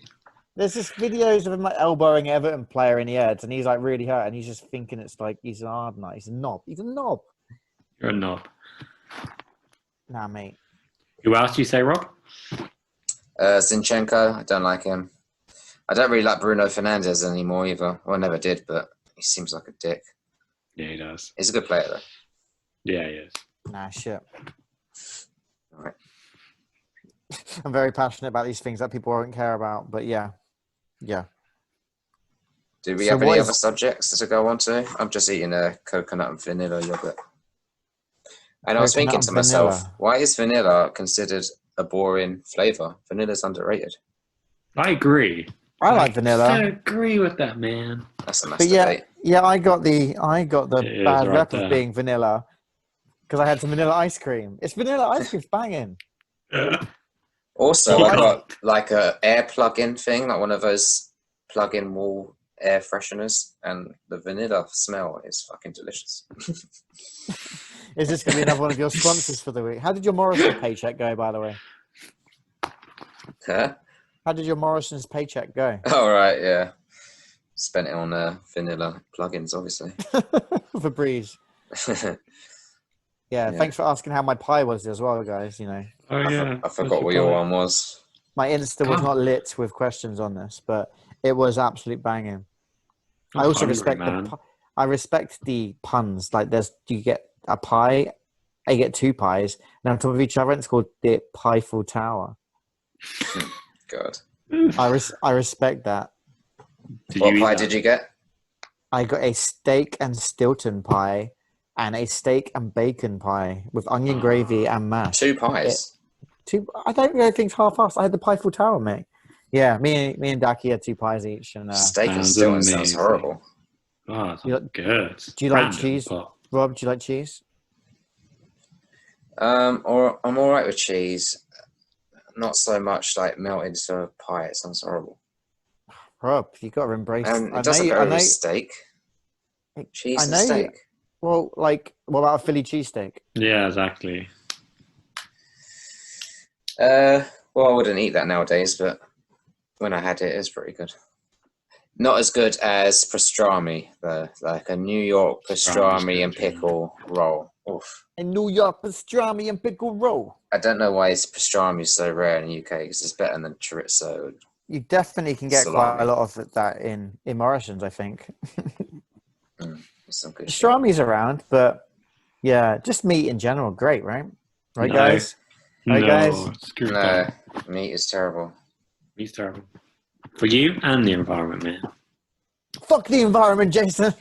There's just videos of him like elbowing Everton player in the head, and he's like really hurt, and he's just thinking it's like he's an hard nut. He's a knob. He's a knob. You're a knob. Nah, mate. Who else do you say, Rob? Zinchenko, I don't like him. I don't really like Bruno Fernandes anymore either. Well, I never did, but he seems like a dick. Yeah, he does. He's a good player, though. Yeah, he is. Nah, shit. All right. I'm very passionate about these things that people won't care about, but yeah. Do we So have what any is- other subjects to go on to? I'm just eating a coconut and vanilla yogurt. And I was thinking Coconut to and myself, vanilla. why is vanilla considered a boring flavour? Vanilla's underrated. I agree. I like vanilla. I agree with that, man. That's a But master debate. yeah, I got the It is bad right rep there. of being vanilla because I had some vanilla ice cream. It's vanilla ice cream's banging. Also, Oh, I I- got like a air plug-in thing, like one of those plug-in wall air fresheners, and the vanilla smell is fucking delicious. Is this going to be another one of your sponsors for the week? How did your Morrison's paycheck go, by the way? Huh? How did your Morrison's paycheck go? All right, yeah. Spent it on vanilla plugins, obviously. For Breeze. Yeah, thanks for asking how my pie was as well, guys. You know, Oh, yeah. I forgot what your one was. my Insta was not lit with questions on this, but it was absolute banging. I also respect I respect the puns. Like, you get a pie, you get two pies, and on top of each other, and it's called the Pieful Tower. God. I respect that. What pie did you get? I got a steak and Stilton pie and a steak and bacon pie with onion gravy and mash. Two pies. I don't really think it's half-assed. I had the Pieful Tower, mate. Yeah, me and Daki had two pies each. And Steak and Sounds Stilton sounds amazing. horrible. Oh, that's You good. do you like Random, cheese? but- Rob, do you like cheese? Or I'm all right with cheese. Not so much like melted into a pie. It sounds horrible. Rob, you got to embrace. And I it doesn't go know. with steak. Cheese I and know. steak. Well, like, what about a Philly cheesesteak? Yeah, exactly. Well, I wouldn't eat that nowadays, but when I had it, it was pretty good. Not as good as pastrami, though. Like a New York pastrami and pickle roll. Oof. A New York pastrami and pickle roll. I don't know why pastrami is so rare in the UK, because it's better than chorizo. You definitely can get Salami. quite a lot of that in Morrison's, I think. It's some good shit. Pastrami's around, but yeah, just meat in general, great, right? Right, No. guys? Right, No, guys? screw No, that. meat is terrible. He's terrible. For you and the environment, man. Fuck the environment, Jason.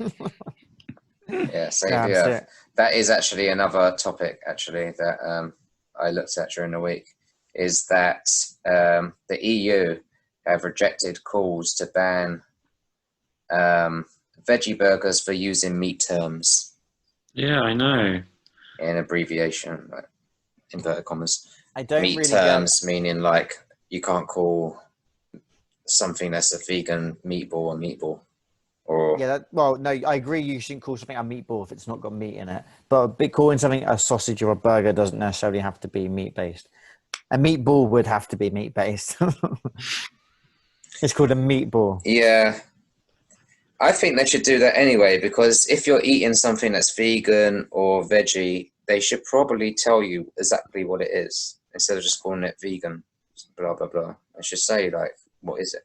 Yeah, same Yeah, here. that's it. That is actually another topic, actually, that I looked at during the week, is that the EU have rejected calls to ban veggie burgers for using meat terms Yeah, I know. in abbreviation, like inverted commas. I don't Meat really terms meaning like you can't call something that's a vegan meatball a meatball. Or Yeah, well, no, I agree. You shouldn't call something a meatball if it's not got meat in it. But calling something a sausage or a burger doesn't necessarily have to be meat based. A meatball would have to be meat based. It's called a meatball. yeah, I think they should do that anyway, because if you're eating something that's vegan or veggie, they should probably tell you exactly what it is instead of just calling it vegan, blah, blah, blah. They should say, like, what is it?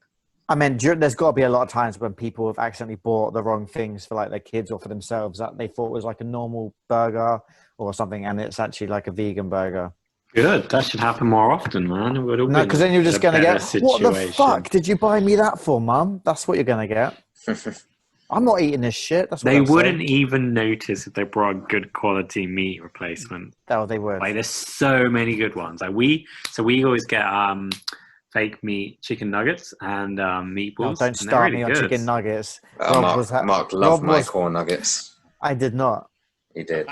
I mean, there's got to be a lot of times when people have accidentally bought the wrong things for like their kids or for themselves that they thought was like a normal burger or something, and it's actually like a vegan burger. Good. That should happen more often, man. It would all No, be because then you're just a going to better get, what the situation. fuck did you buy me that for, Mum? That's what you're going to get. I'm not eating this shit. That's what They I'm saying. wouldn't even notice if they brought a good quality meat replacement. Oh, they would. Like, there's so many good ones. Like we always get fake meat chicken nuggets and meatballs. No, and don't they're start really me on good. chicken nuggets. Rob was Mark loved Rob my was- corn nuggets. I did not. He did.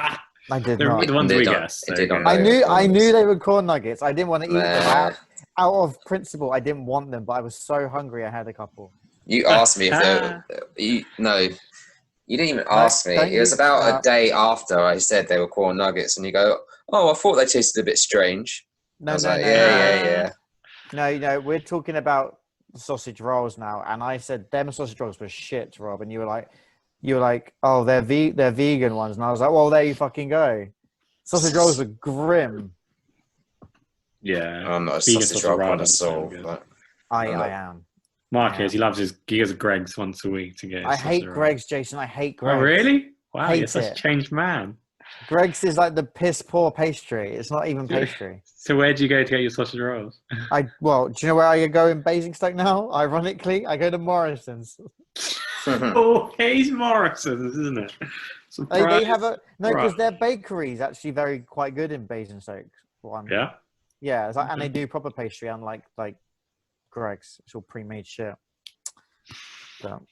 I did They're not. the ones They we don't- guessed. they they're don't good. know. I knew they were corn nuggets. I didn't want to eat them. Nah. Out of principle, I didn't want them, but I was so hungry I had a couple. You asked me if no. You didn't even ask me. It was about a day after I said they were corn nuggets, and you go, "Oh, I thought they tasted a bit strange." I was like, "Yeah." No, we're talking about sausage rolls now, and I said them sausage rolls were shit, Rob, and you were like, oh, they're vegan ones, and I was like, well, there you fucking go. Sausage rolls were grim. Yeah, I'm not a vegan sausage roll rolls are so connoisseur, good. but I am. Mark he goes to Greg's once a week to get. I hate Greg's, Jason. I hate Greg's. Oh really? Wow, hate you're such a changed man. Greg's is like the piss poor pastry. It's not even pastry. So where do you go to get your sausage rolls? Do you know where I go in Basingstoke now? Ironically, I go to Morrison's. Oh, it's Morrison's, isn't it? They have because their bakery is actually quite good in Basingstoke. Yeah, and they do proper pastry, unlike like Greg's. It's all pre-made shit. So,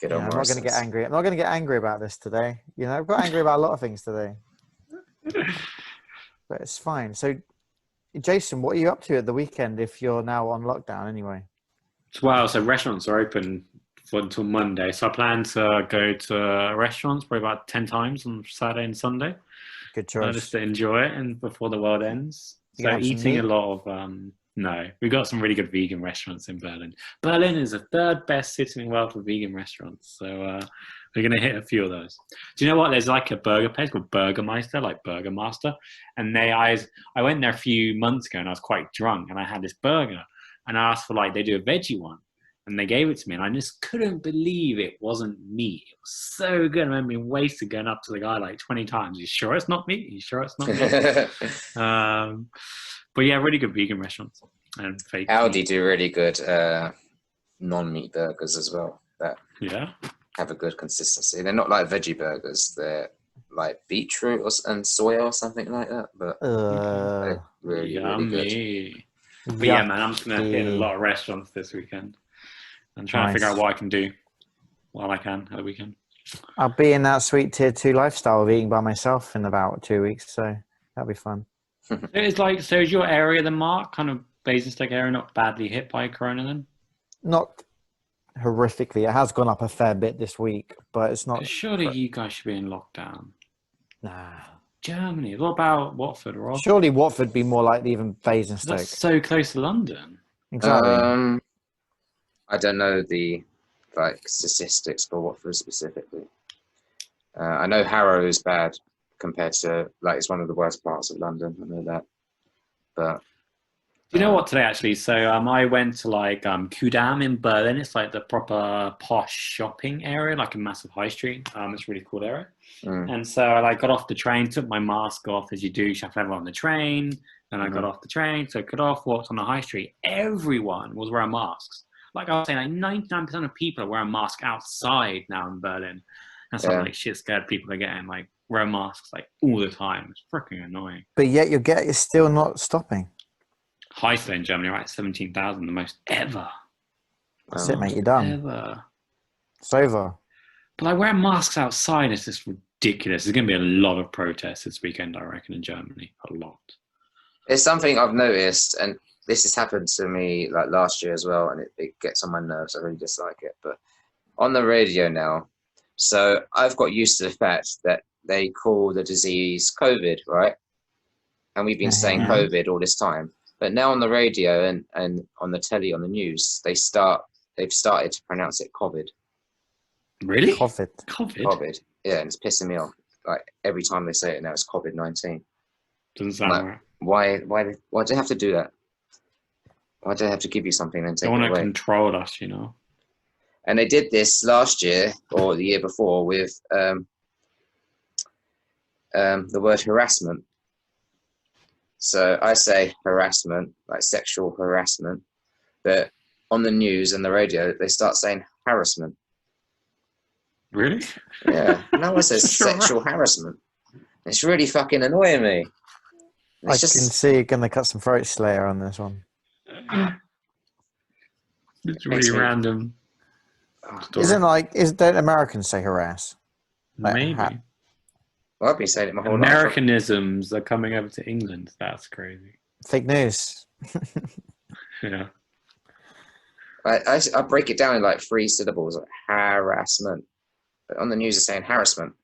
I'm not going to get angry. I'm not going to get angry about this today. I've got angry about a lot of things today, but it's fine. So, Jason, what are you up to at the weekend if you're now on lockdown anyway? Well, so restaurants are open until Monday. So I plan to go to restaurants probably about 10 times on Saturday and Sunday. Good choice. Just to enjoy it and before the world ends. So eating a lot of... no, we've got some really good vegan restaurants in Berlin. Berlin is the third best city in the world for vegan restaurants. So we're going to hit a few of those. Do you know what? There's like a burger place called Burgermeister, like Burger Master. And I went there a few months ago and I was quite drunk and I had this burger. And I asked for they do a veggie one. And they gave it to me and I just couldn't believe it wasn't meat. It was so good. I remember being wasted going up to the guy 20 times. You sure it's not meat? You sure it's not meat? But yeah, really good vegan restaurants and fake. Aldi meat. do really good non-meat burgers as well. That have a good consistency. They're not like veggie burgers. They're like beetroot and soya or something like that. But they're really good. But yeah, man, I'm just gonna hit a lot of restaurants this weekend. I'm trying to figure out what I can do while I can at the weekend. I'll be in that sweet tier 2 lifestyle of eating by myself in about 2 weeks, so that'll be fun. It's so is your area, the Mark, kind of Basingstoke area, not badly hit by Corona then? Not horrifically. It has gone up a fair bit this week, but it's not. Surely you guys should be in lockdown. Nah. Germany. What about Watford or Oxford? Surely Watford would be more like even Basingstoke. That's so close to London. Exactly. I don't know the statistics for Watford specifically. I know Harrow is bad compared to it's one of the worst parts of London. I know that, but do you know what today actually? So I went to Kudam in Berlin. It's like the proper posh shopping area, like a massive high street. It's a really cool area. And so I got off the train, took my mask off as you do. You have to have it on the train. Then I got off the train, took it off, walked on the high street. Everyone was wearing masks. Like I was saying, 99% of people are wearing masks outside now in Berlin. And so shit scared people are getting wear masks all the time. It's freaking annoying. But yet you're still not stopping. Highest in Germany, right? 17,000, the most ever. That's it, mate. You're done. Ever. It's over. But wearing masks outside is just ridiculous. There's going to be a lot of protests this weekend, I reckon, in Germany. A lot. It's something I've noticed, and this has happened to me last year as well, and it gets on my nerves. I really dislike it. But on the radio now, so I've got used to the fact that they call the disease COVID, right? And we've been saying COVID all this time. But now on the radio and on the telly, on the news, they've started to pronounce it COVID. Really? COVID. Yeah, and it's pissing me off. Every time they say it now, it's COVID-19. Doesn't sound right. Why do they have to do that? Why do they have to give you something and take it away? They want to control us, And they did this last year or the year before with the word harassment. So I say harassment, like sexual harassment, but on the news and the radio, they start saying harassment. Really? Yeah. No one says sexual harassment. It's really fucking annoying me. I can see you're going to cut some throat slayer on this one. It's really random. Don't Americans say harass? Maybe. Well, I've been saying it my whole life. Americanisms are coming over to England. That's crazy. Fake news. Yeah. I break it down in 3 syllables, harassment. But on the news, it's saying harassment.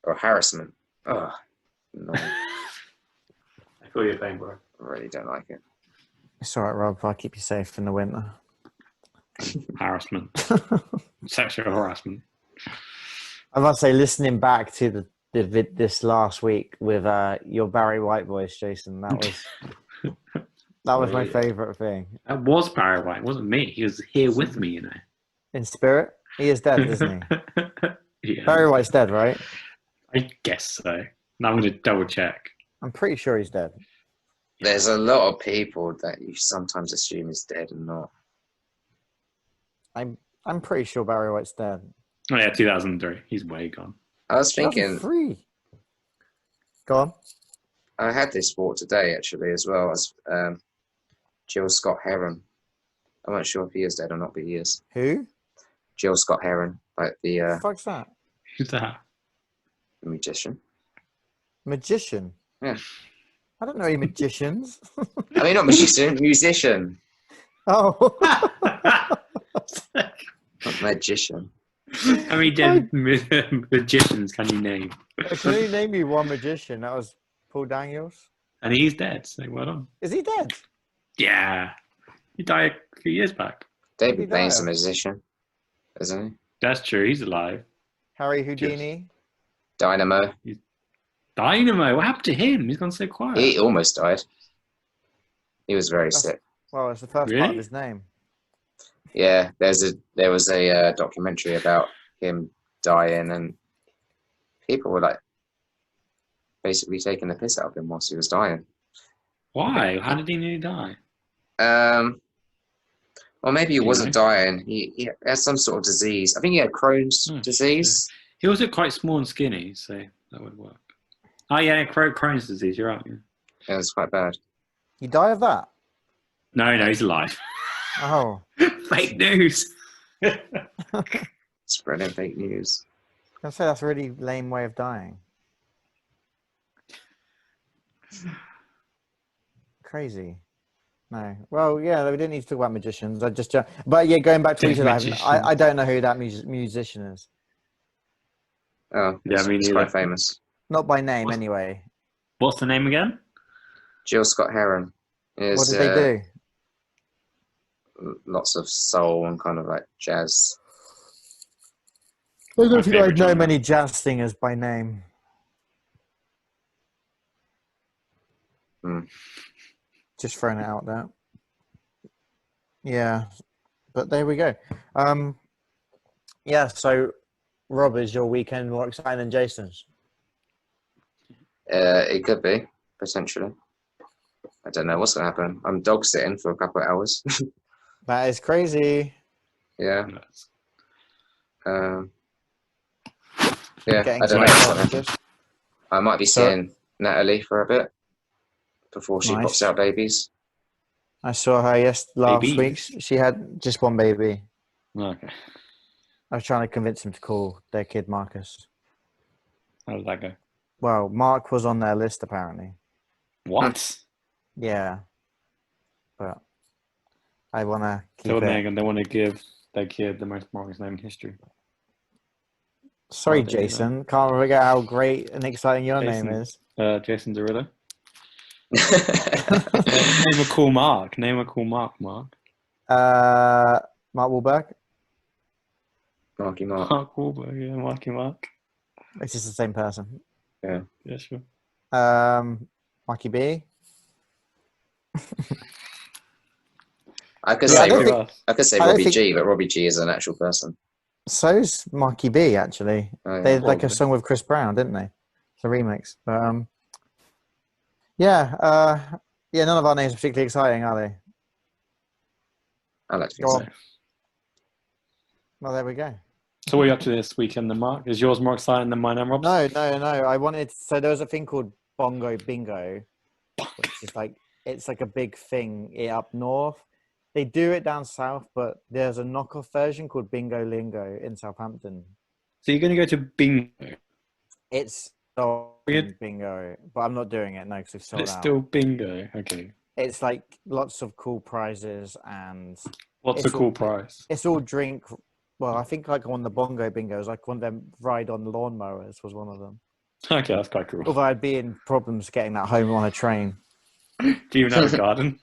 Oh, no, I I feel your pain, bro. really don't like it. It's all right, Rob. I'll keep you safe in the winter. Harassment. Sexual harassment. I must say, listening back to this last week with your Barry White voice, Jason, that was my favourite thing. That was Barry White. It wasn't me. He was here with me, you know. In spirit, he is dead, isn't he? Yeah, Barry White's dead, right? I guess so. Now I'm going to double check. I'm pretty sure he's dead. There's a lot of people that you sometimes assume is dead and not. I'm pretty sure Barry White's dead. Oh yeah, 2003. He's way gone. I was thinking, 2003. Go on. I had this thought today actually as well as Jill Scott Heron. I'm not sure if he is dead or not, but he is. Who? Jill Scott Heron, like the What the fuck's that? Who's that? magician. Magician? Yeah. I don't know any magicians. I mean, not magician, musician. Oh. Not magician. How many dead magicians can you name? I can only name you one magician. That was Paul Daniels. And he's dead, so well done. Is he dead? Yeah. He died a few years back. David Blaine's a musician, isn't he? That's true, he's alive. Harry Houdini? Dynamo. Dynamo, what happened to him? He's gone so quiet. He almost died. He was very sick. Well, it's the first part of his name. Yeah, there was a documentary about him dying, and people were like basically taking the piss out of him whilst he was dying. Why? How did he nearly die? Well, maybe he wasn't dying. He had some sort of disease. I think he had Crohn's disease. Yeah. He was quite small and skinny, so that would work. Oh yeah, Crohn's disease. You're right. Yeah. Yeah, it was quite bad. You die of that? No, he's alive. Oh. Fake news. Spreading fake news. I say that's a really lame way of dying. Crazy. No. Well, yeah, we didn't need to talk about magicians. But yeah, going back to Ouija, I don't know who that musician is. Oh, yeah, I mean, he's quite famous. Not by name, anyway. What's the name again? Jill Scott Heron. What did they do? Lots of soul and kind of like jazz. I don't think I know many jazz singers by name. Just throwing it out there. Yeah, but there we go. Yeah, so Rob, is your weekend more exciting than Jason's? It could be, potentially. I don't know what's going to happen. I'm dog sitting for a couple of hours. That is crazy. Yeah. Yeah, Getting I don't know. what's gonna happen. I might be seeing Natalie for a bit before she pops out babies. I saw her last week. She had just one baby. Okay. I was trying to convince them to call their kid Marcus. How did that go? Well, Mark was on their list apparently. What? Yeah, but I want to keep So it. they want to give their kid the most Marcus name in history. Sorry, Jason. Can't forget how great and exciting your name is. Jason Derulo. Name a cool Mark. Mark. Mark Wahlberg. Marky Mark. Mark Wahlberg, yeah, Marky Mark. It's just the same person. Yeah. Yeah, sure. Marky B. I could say Robbie G, but Robbie G is an actual person. So's Marky B, actually. Oh, yeah, they did like a song with Chris Brown, didn't they? It's a remix. But, none of our names are particularly exciting, are they? I like to think so. Well, there we go. So what are you up to this weekend then, Mark? Is yours more exciting than mine and Rob's? No. So there was a thing called Bongo Bingo, which is like, it's like a big thing up north. They do it down south, but there's a knockoff version called Bingo Lingo in Southampton. So you're going to go to Bingo? It's Bingo, but I'm not doing it, no, because it's sold out. It's still Bingo, okay. It's like lots of cool prizes and... What's a cool prize? It's all drink Well, I think like on the Bongo Bingos, like one of them ride on lawnmowers was one of them. Okay, that's quite cool. Although I'd be in problems getting that home on a train. Do you even have a garden?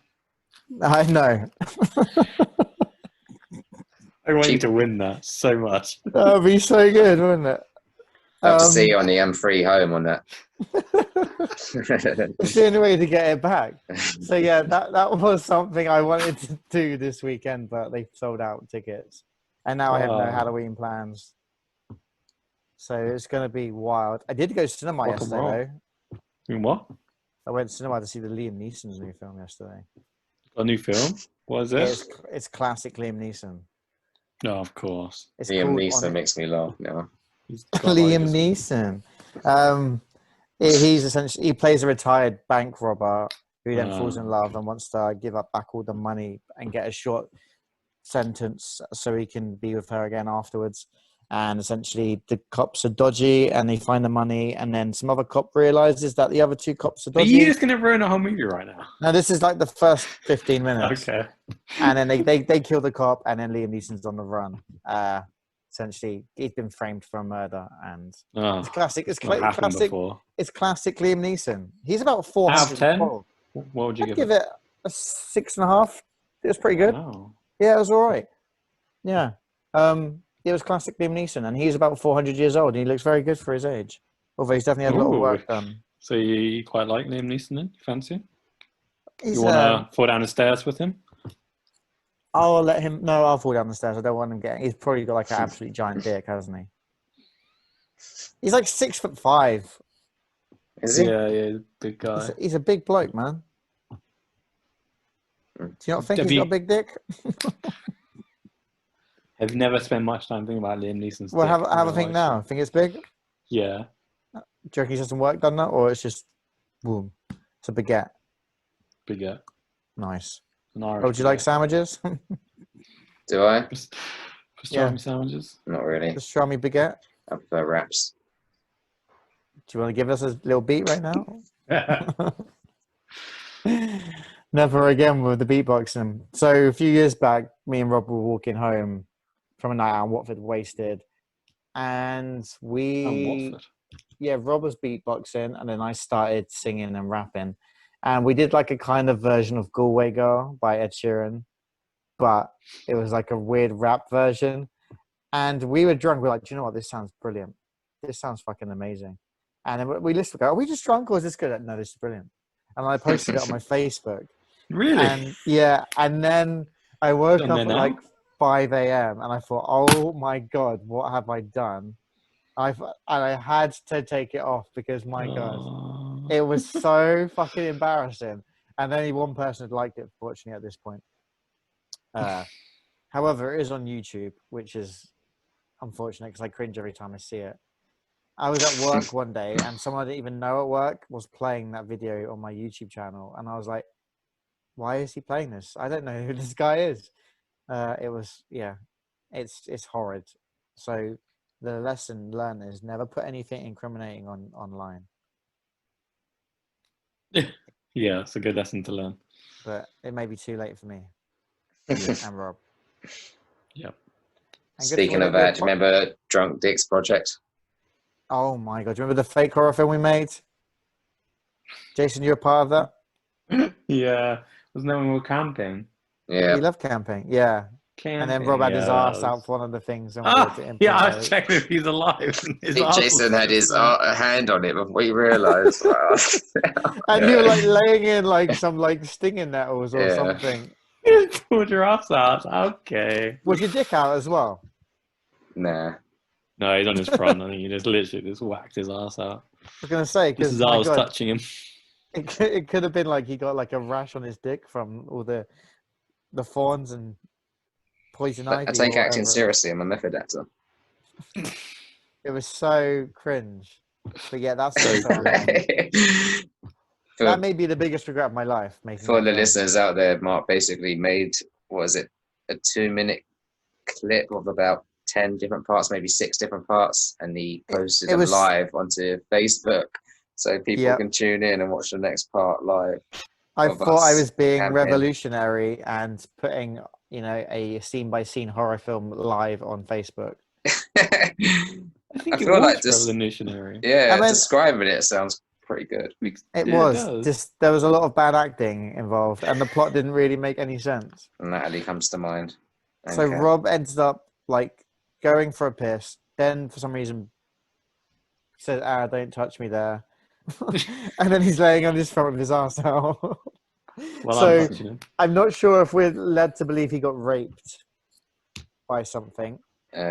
I know. I want you to win that so much. That would be so good, wouldn't it? Love to see you on the M3 home on that. It's the only way to get it back. So yeah, that was something I wanted to do this weekend, but they sold out tickets. And now I have no Halloween plans. So it's going to be wild. I did go to cinema Rock and yesterday, roll. though. You mean what? I went to cinema to see the Liam Neeson's new film yesterday. A new film? What is it? It's classic Liam Neeson. No, of course. It's Liam called Neeson makes me laugh now. He's got Liam like Neeson. He's essentially, he plays a retired bank robber who then falls in Ah. love and wants to give up back all the money and get a short sentence so he can be with her again afterwards. And essentially the cops are dodgy and they find the money, and then some other cop realizes that the other two cops are Are dodgy. you just going to ruin a whole movie right now? No, this is like the first 15 minutes. Okay. And then they kill the cop, and then Liam Neeson's on the run. Essentially, he's been framed for a murder, and Oh, it's classic. It's what happened classic. before? It's classic Liam Neeson. He's about 400. Out of 10? What would you I'd give give it a 6.5. It was pretty good. Wow. Yeah, it was all right. Yeah. It was classic Liam Neeson, and he's about 400 years old, and he looks very good for his age. Although he's definitely had a lot of Ooh. work done. So you quite like Liam Neeson then? You fancy him? He's, You want to fall down the stairs with him? I'll let him. No, I'll fall down the stairs. I don't want him getting. He's probably got like an absolute giant dick, hasn't he? He's like 6'5". Is he? Yeah, big guy. He's a big bloke, man. Do you not think Have he's got you- a big dick? I've never spent much time thinking about Liam Neeson's Well, dick have in a real think life. now. Think it's big? Do Yeah, you reckon he's had some work done now, or it's just boom? It's a baguette. bigger. Nice. An Irish Oh, would you like baguette. sandwiches? Do I? Pastrami sandwiches? Not really. Pastrami baguette. I prefer wraps. Do you want to give us a little beat right now? Never again with the beatboxing. So a few years back, me and Rob were walking home from a night out in Watford, wasted, and Watford. Rob was beatboxing, and then I started singing and rapping, and we did like a kind of version of "Galway Girl" by Ed Sheeran, but it was like a weird rap version, and we were drunk. We're like, do you know what? This sounds brilliant. This sounds fucking amazing. And then we listened. Go, are we just drunk or is this good? No, this is brilliant. And I posted it on my Facebook. Really? And then I woke Done up there at now? like 5 a.m. and I thought, oh my God, what have I done? And I had to take it off because my God, Oh. it was so fucking embarrassing. And only one person had liked it, fortunately, at this point. However, it is on YouTube, which is unfortunate because I cringe every time I see it. I was at work one day and someone I didn't even know at work was playing that video on my YouTube channel. And I was like, why is he playing this? I don't know who this guy is. It's horrid. So the lesson learned is never put anything incriminating online. Yeah, it's a good lesson to learn. But it may be too late for me and Rob. Yep. And good Speaking for of the- that, do you remember Drunk Dick's project? Oh my God. Do you remember the fake horror film we made? Jason, you're a part of that? Yeah. Wasn't that when we were camping? Yeah. You love camping. Yeah. Camping. And then Rob had his yeah, ass that out was- for one of the things. And we had to Yeah, I improvise. was checking if he's alive. I think Jason had his hand on it before he realised. And you were like laying in like some like stinging nettles or Yeah. something. You just pulled your ass out. Okay. Was your dick out as well? Nah. No, he's on his front. I think he just literally just whacked his ass out. I was gonna say This because is I was touching him. it could have been like he got like a rash on his dick from all the thorns and poison ivy. I take or acting whatever. seriously. I'm a method actor. It was so cringe. But yeah, that's So so For, that may be the biggest regret of my life. Making for that the film. listeners out there, Mark basically made, what is it, a 2-minute clip of about 10 different parts, maybe 6 different parts, and he posted it them was- live onto Facebook so people Yep. can tune in and watch the next part live. I of thought I us was being camping. revolutionary and putting you know, a scene-by-scene horror film live on Facebook. I think I it feel was like just revolutionary. yeah, I mean, describing it sounds pretty good. it Yeah, was does. just there was a lot of bad acting involved, and the plot didn't really make any sense. Natalie comes to mind. So Okay. Rob ends up like going for a piss. Then for some reason says, "Ah, don't touch me there," and then he's laying on his front with his arse out. Well, So I'm touching him. I'm not sure if we're led to believe he got raped by something,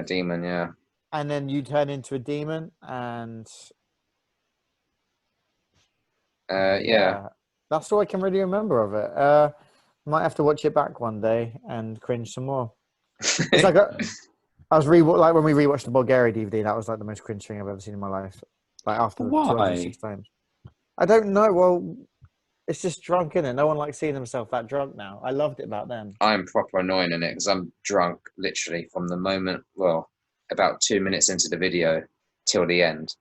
Demon, yeah. and then you turn into a demon, and Yeah. that's all I can really remember of it. Might have to watch it back one day and cringe some more. It's like I was like when we rewatched the Bulgaria DVD. That was like the most cringe thing I've ever seen in my life. Like after Why? 206 times. I don't know. Well, it's just drunk, innit? No one likes seeing himself that drunk now. I loved it back then. I'm proper annoying in it because I'm drunk literally from the moment, well, about 2 minutes into the video till the end.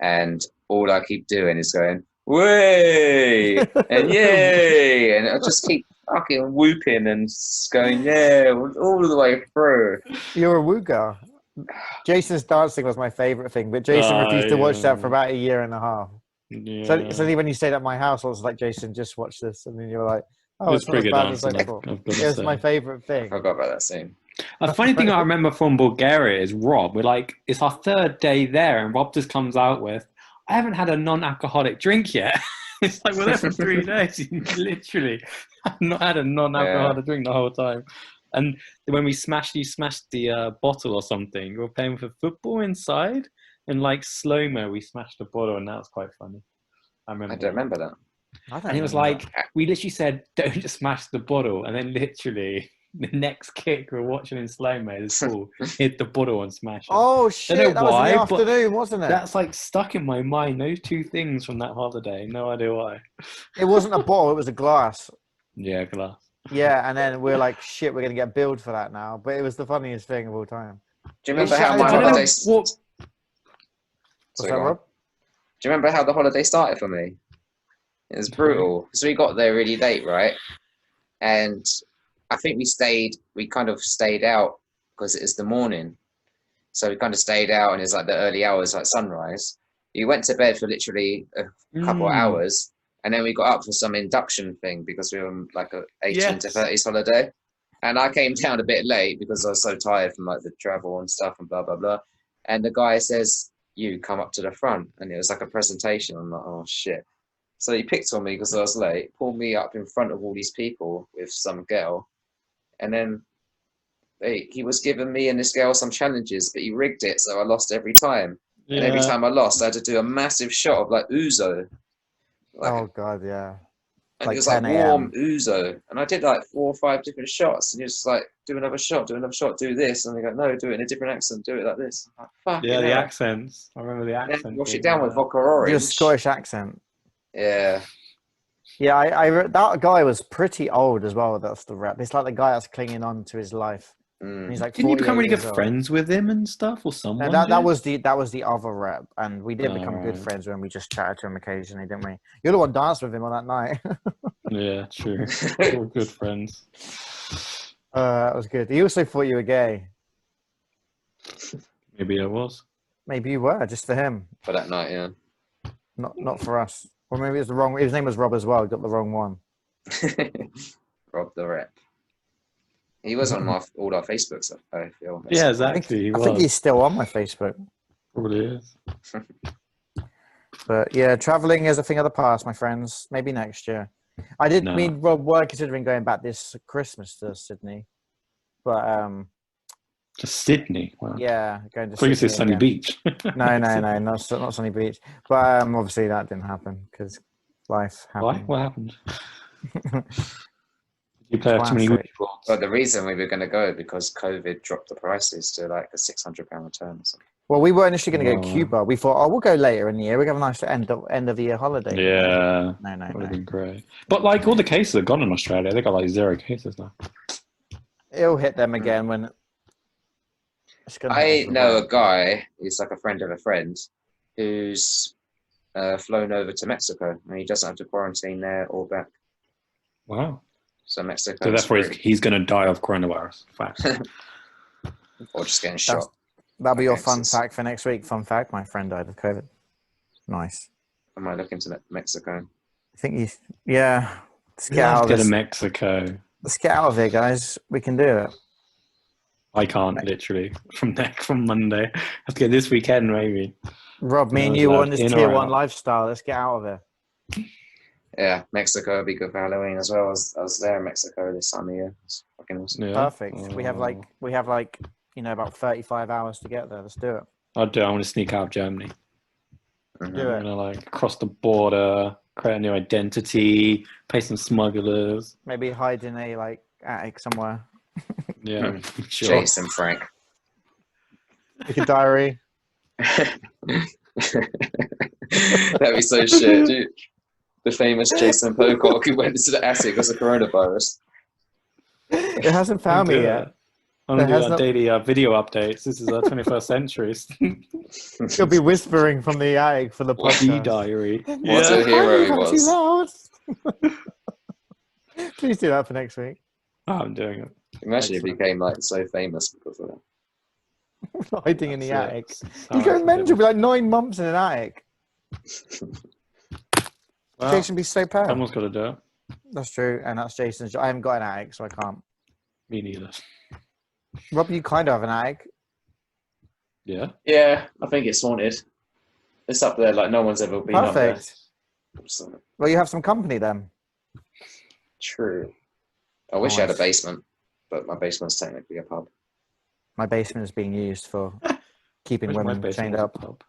And all I keep doing is going, way and yay. And I just keep fucking whooping and going, yeah, all the way through. You're a wooga. Jason's dancing was my favorite thing, but Jason refused to watch that for about a year and a half. Yeah. So when you stayed at my house, I was like, Jason, just watch this. And then you were like, oh, It's it's not as pretty bad good as I dancing, thought. I've got to It was say. my favorite I thing. forgot about that scene. A funny thing I remember from Bulgaria is Rob. We're like, it's our third day there, and Rob just comes out with, I haven't had a non-alcoholic drink yet. It's like we're there for 3 days. Literally, I've not had a non-alcoholic drink the whole time. And when you smashed the bottle or something. We were playing for football inside, and like slow mo, we smashed the bottle, and that was quite funny. I I don't remember that. And it was like, we literally said, don't smash the bottle. And then literally, the next kick, we were watching in slow-mo, this ball hit the bottle and smashed it. Oh, shit. know That was in why, the but afternoon, wasn't it? That's like stuck in my mind, those two things from that holiday. No idea why. It wasn't a bottle, it was a glass. Yeah, glass. Yeah, and then we're like, shit, we're going to get billed for that now. But it was the funniest thing of all time. Do you remember It's how my shattered- holiday... What's Sorry, that, go on. Rob? Do you remember how the holiday started for me? It was brutal. So we got there really late, right? And I think we kind of stayed out because it was the morning. So we kind of stayed out and it's like the early hours, like sunrise. You went to bed for literally a couple of hours. And then we got up for some induction thing because we were on like a 18 to 30s holiday. And I came down a bit late because I was so tired from like the travel and stuff and blah, blah, blah. And the guy says, you come up to the front. And it was like a presentation. I'm like, oh shit. So he picked on me because I was late, pulled me up in front of all these people with some girl. And then he was giving me and this girl some challenges, but he rigged it. So I lost every time. Yeah. And every time I lost, I had to do a massive shot of like ouzo. Like, Oh, God, yeah. and like it was like 10 a.m. warm ouzo. And I did like 4 or 5 different shots. And he was just like, do another shot, do this. And they go, no, do it in a different accent, do it like this. I'm like, fuck Yeah, the accents. I remember the accents. wash it down with vodka orange. Your Scottish accent. Yeah. Yeah, that guy was pretty old as well. That's the rep. It's like the guy that's clinging on to his life. And he's like, Didn't you become 48 really good years old. friends with him and stuff, or someone? No, that did? was the other rep, and we did become good right. friends when we just chatted to him occasionally, didn't we? You're the one danced with him on that night. Yeah, true. We were good friends. That was good. He also thought you were gay. Maybe I was. Maybe you were, just for him, For that night, yeah. not for us. Or maybe it's the wrong. His name was Rob as well. Got the wrong one. Rob the rep. He was on all our Facebooks, I feel. Yeah, exactly. I think he's still on my Facebook. Probably is. But yeah, traveling is a thing of the past, my friends. Maybe next year. I did mean Rob were considering going back this Christmas to Sydney, but to Sydney. Wow. yeah, going to. Please, Sydney it's Sunny again. Beach. No, not Sunny Beach. But obviously that didn't happen because life Why? happened. What happened? You play too many Classic. Ouija Well, the reason we were going to go because COVID dropped the prices to like a £600 return or something. Well, we were initially going to go Oh. to Cuba. We thought, oh, we'll go later in the year. We have a nice end of the year holiday. Yeah. No. That would have been great. But like all the cases are gone in Australia. They got like 0 cases now. It'll hit them again when. It's gonna I hit us know again. a guy, he's like a friend of a friend, who's flown over to Mexico and he doesn't have to quarantine there or back. Wow. So Mexico. So therefore, he's going to die of coronavirus. Fact. Or just getting shot. That'll be Okay, your fun so- fact for next week. Fun fact: my friend died of COVID. Nice. I might look into Mexico. I think you. Yeah. Let's get Let's out of go to this. Mexico. Let's get out of here, guys. We can do it. I can't literally from Monday. Let's get this weekend maybe. Rob, me No, and you lad, on this in or tier 1 out? lifestyle. Let's get out of here. Yeah, Mexico would be good for Halloween as well. I was there in Mexico this time of year. It's fucking awesome. Yeah. Perfect. We have like about 35 hours to get there. Let's do it. I'll do. I want to sneak out of Germany. Mhm. Do I'm it. gonna like cross the border, create a new identity, pay some smugglers. Maybe hide in a like attic somewhere. Yeah, sure. Jason Frank. Make a diary. That'd be so shit, dude. The famous Jason Pocock who went into the attic because of coronavirus. It hasn't found me yet. I'm gonna It do has that not- daily video updates. This is our 21st century. You'll be whispering from the attic for the The podcast. What diary. a Yeah. hero he I'm too was. loud. Please do that for next week. Oh, I'm doing it. Imagine if he Excellent. became like so famous because of that. Hiding in the That's it. attic. That's He's how I going mental. feel. Be like 9 months in an attic. Well, Jason be so proud. someone's got to do it. That's true, and that's Jason's. I haven't got an attic, so I can't. Me neither. Rob, you kind of have an attic. Yeah. Yeah, I think it's haunted. It's up there like no one's ever been Perfect. up there. So, Well, you have some company then. true. I wish I had a Nice. basement, but my basement's technically a pub. My basement is being used for keeping Wish my women basement chained was a up. pub.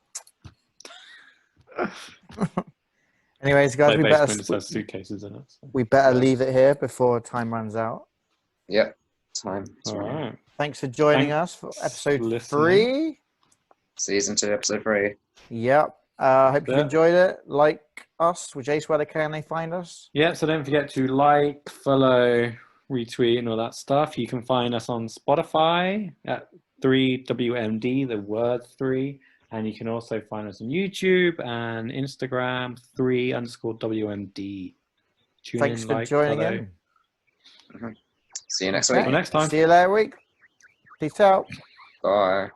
Anyways, guys, My basement just has suitcases in it. So. we better leave it here before time runs out. Yep. Time. It's All running. right. Thanks for joining Thanks us for episode listening. 3. Season 2, episode 3. Yep. Hope you Yeah. enjoyed it. Like us. Jace, where can they find us? Yeah, so don't forget to like, follow, retweet, and all that stuff. You can find us on Spotify at 3WMD, the word 3. And you can also find us on YouTube and Instagram, 3_WMD. Tune Thanks in, for like, joining follow. in. See you next Okay. week. Till next time. See you later week. Peace out. Bye.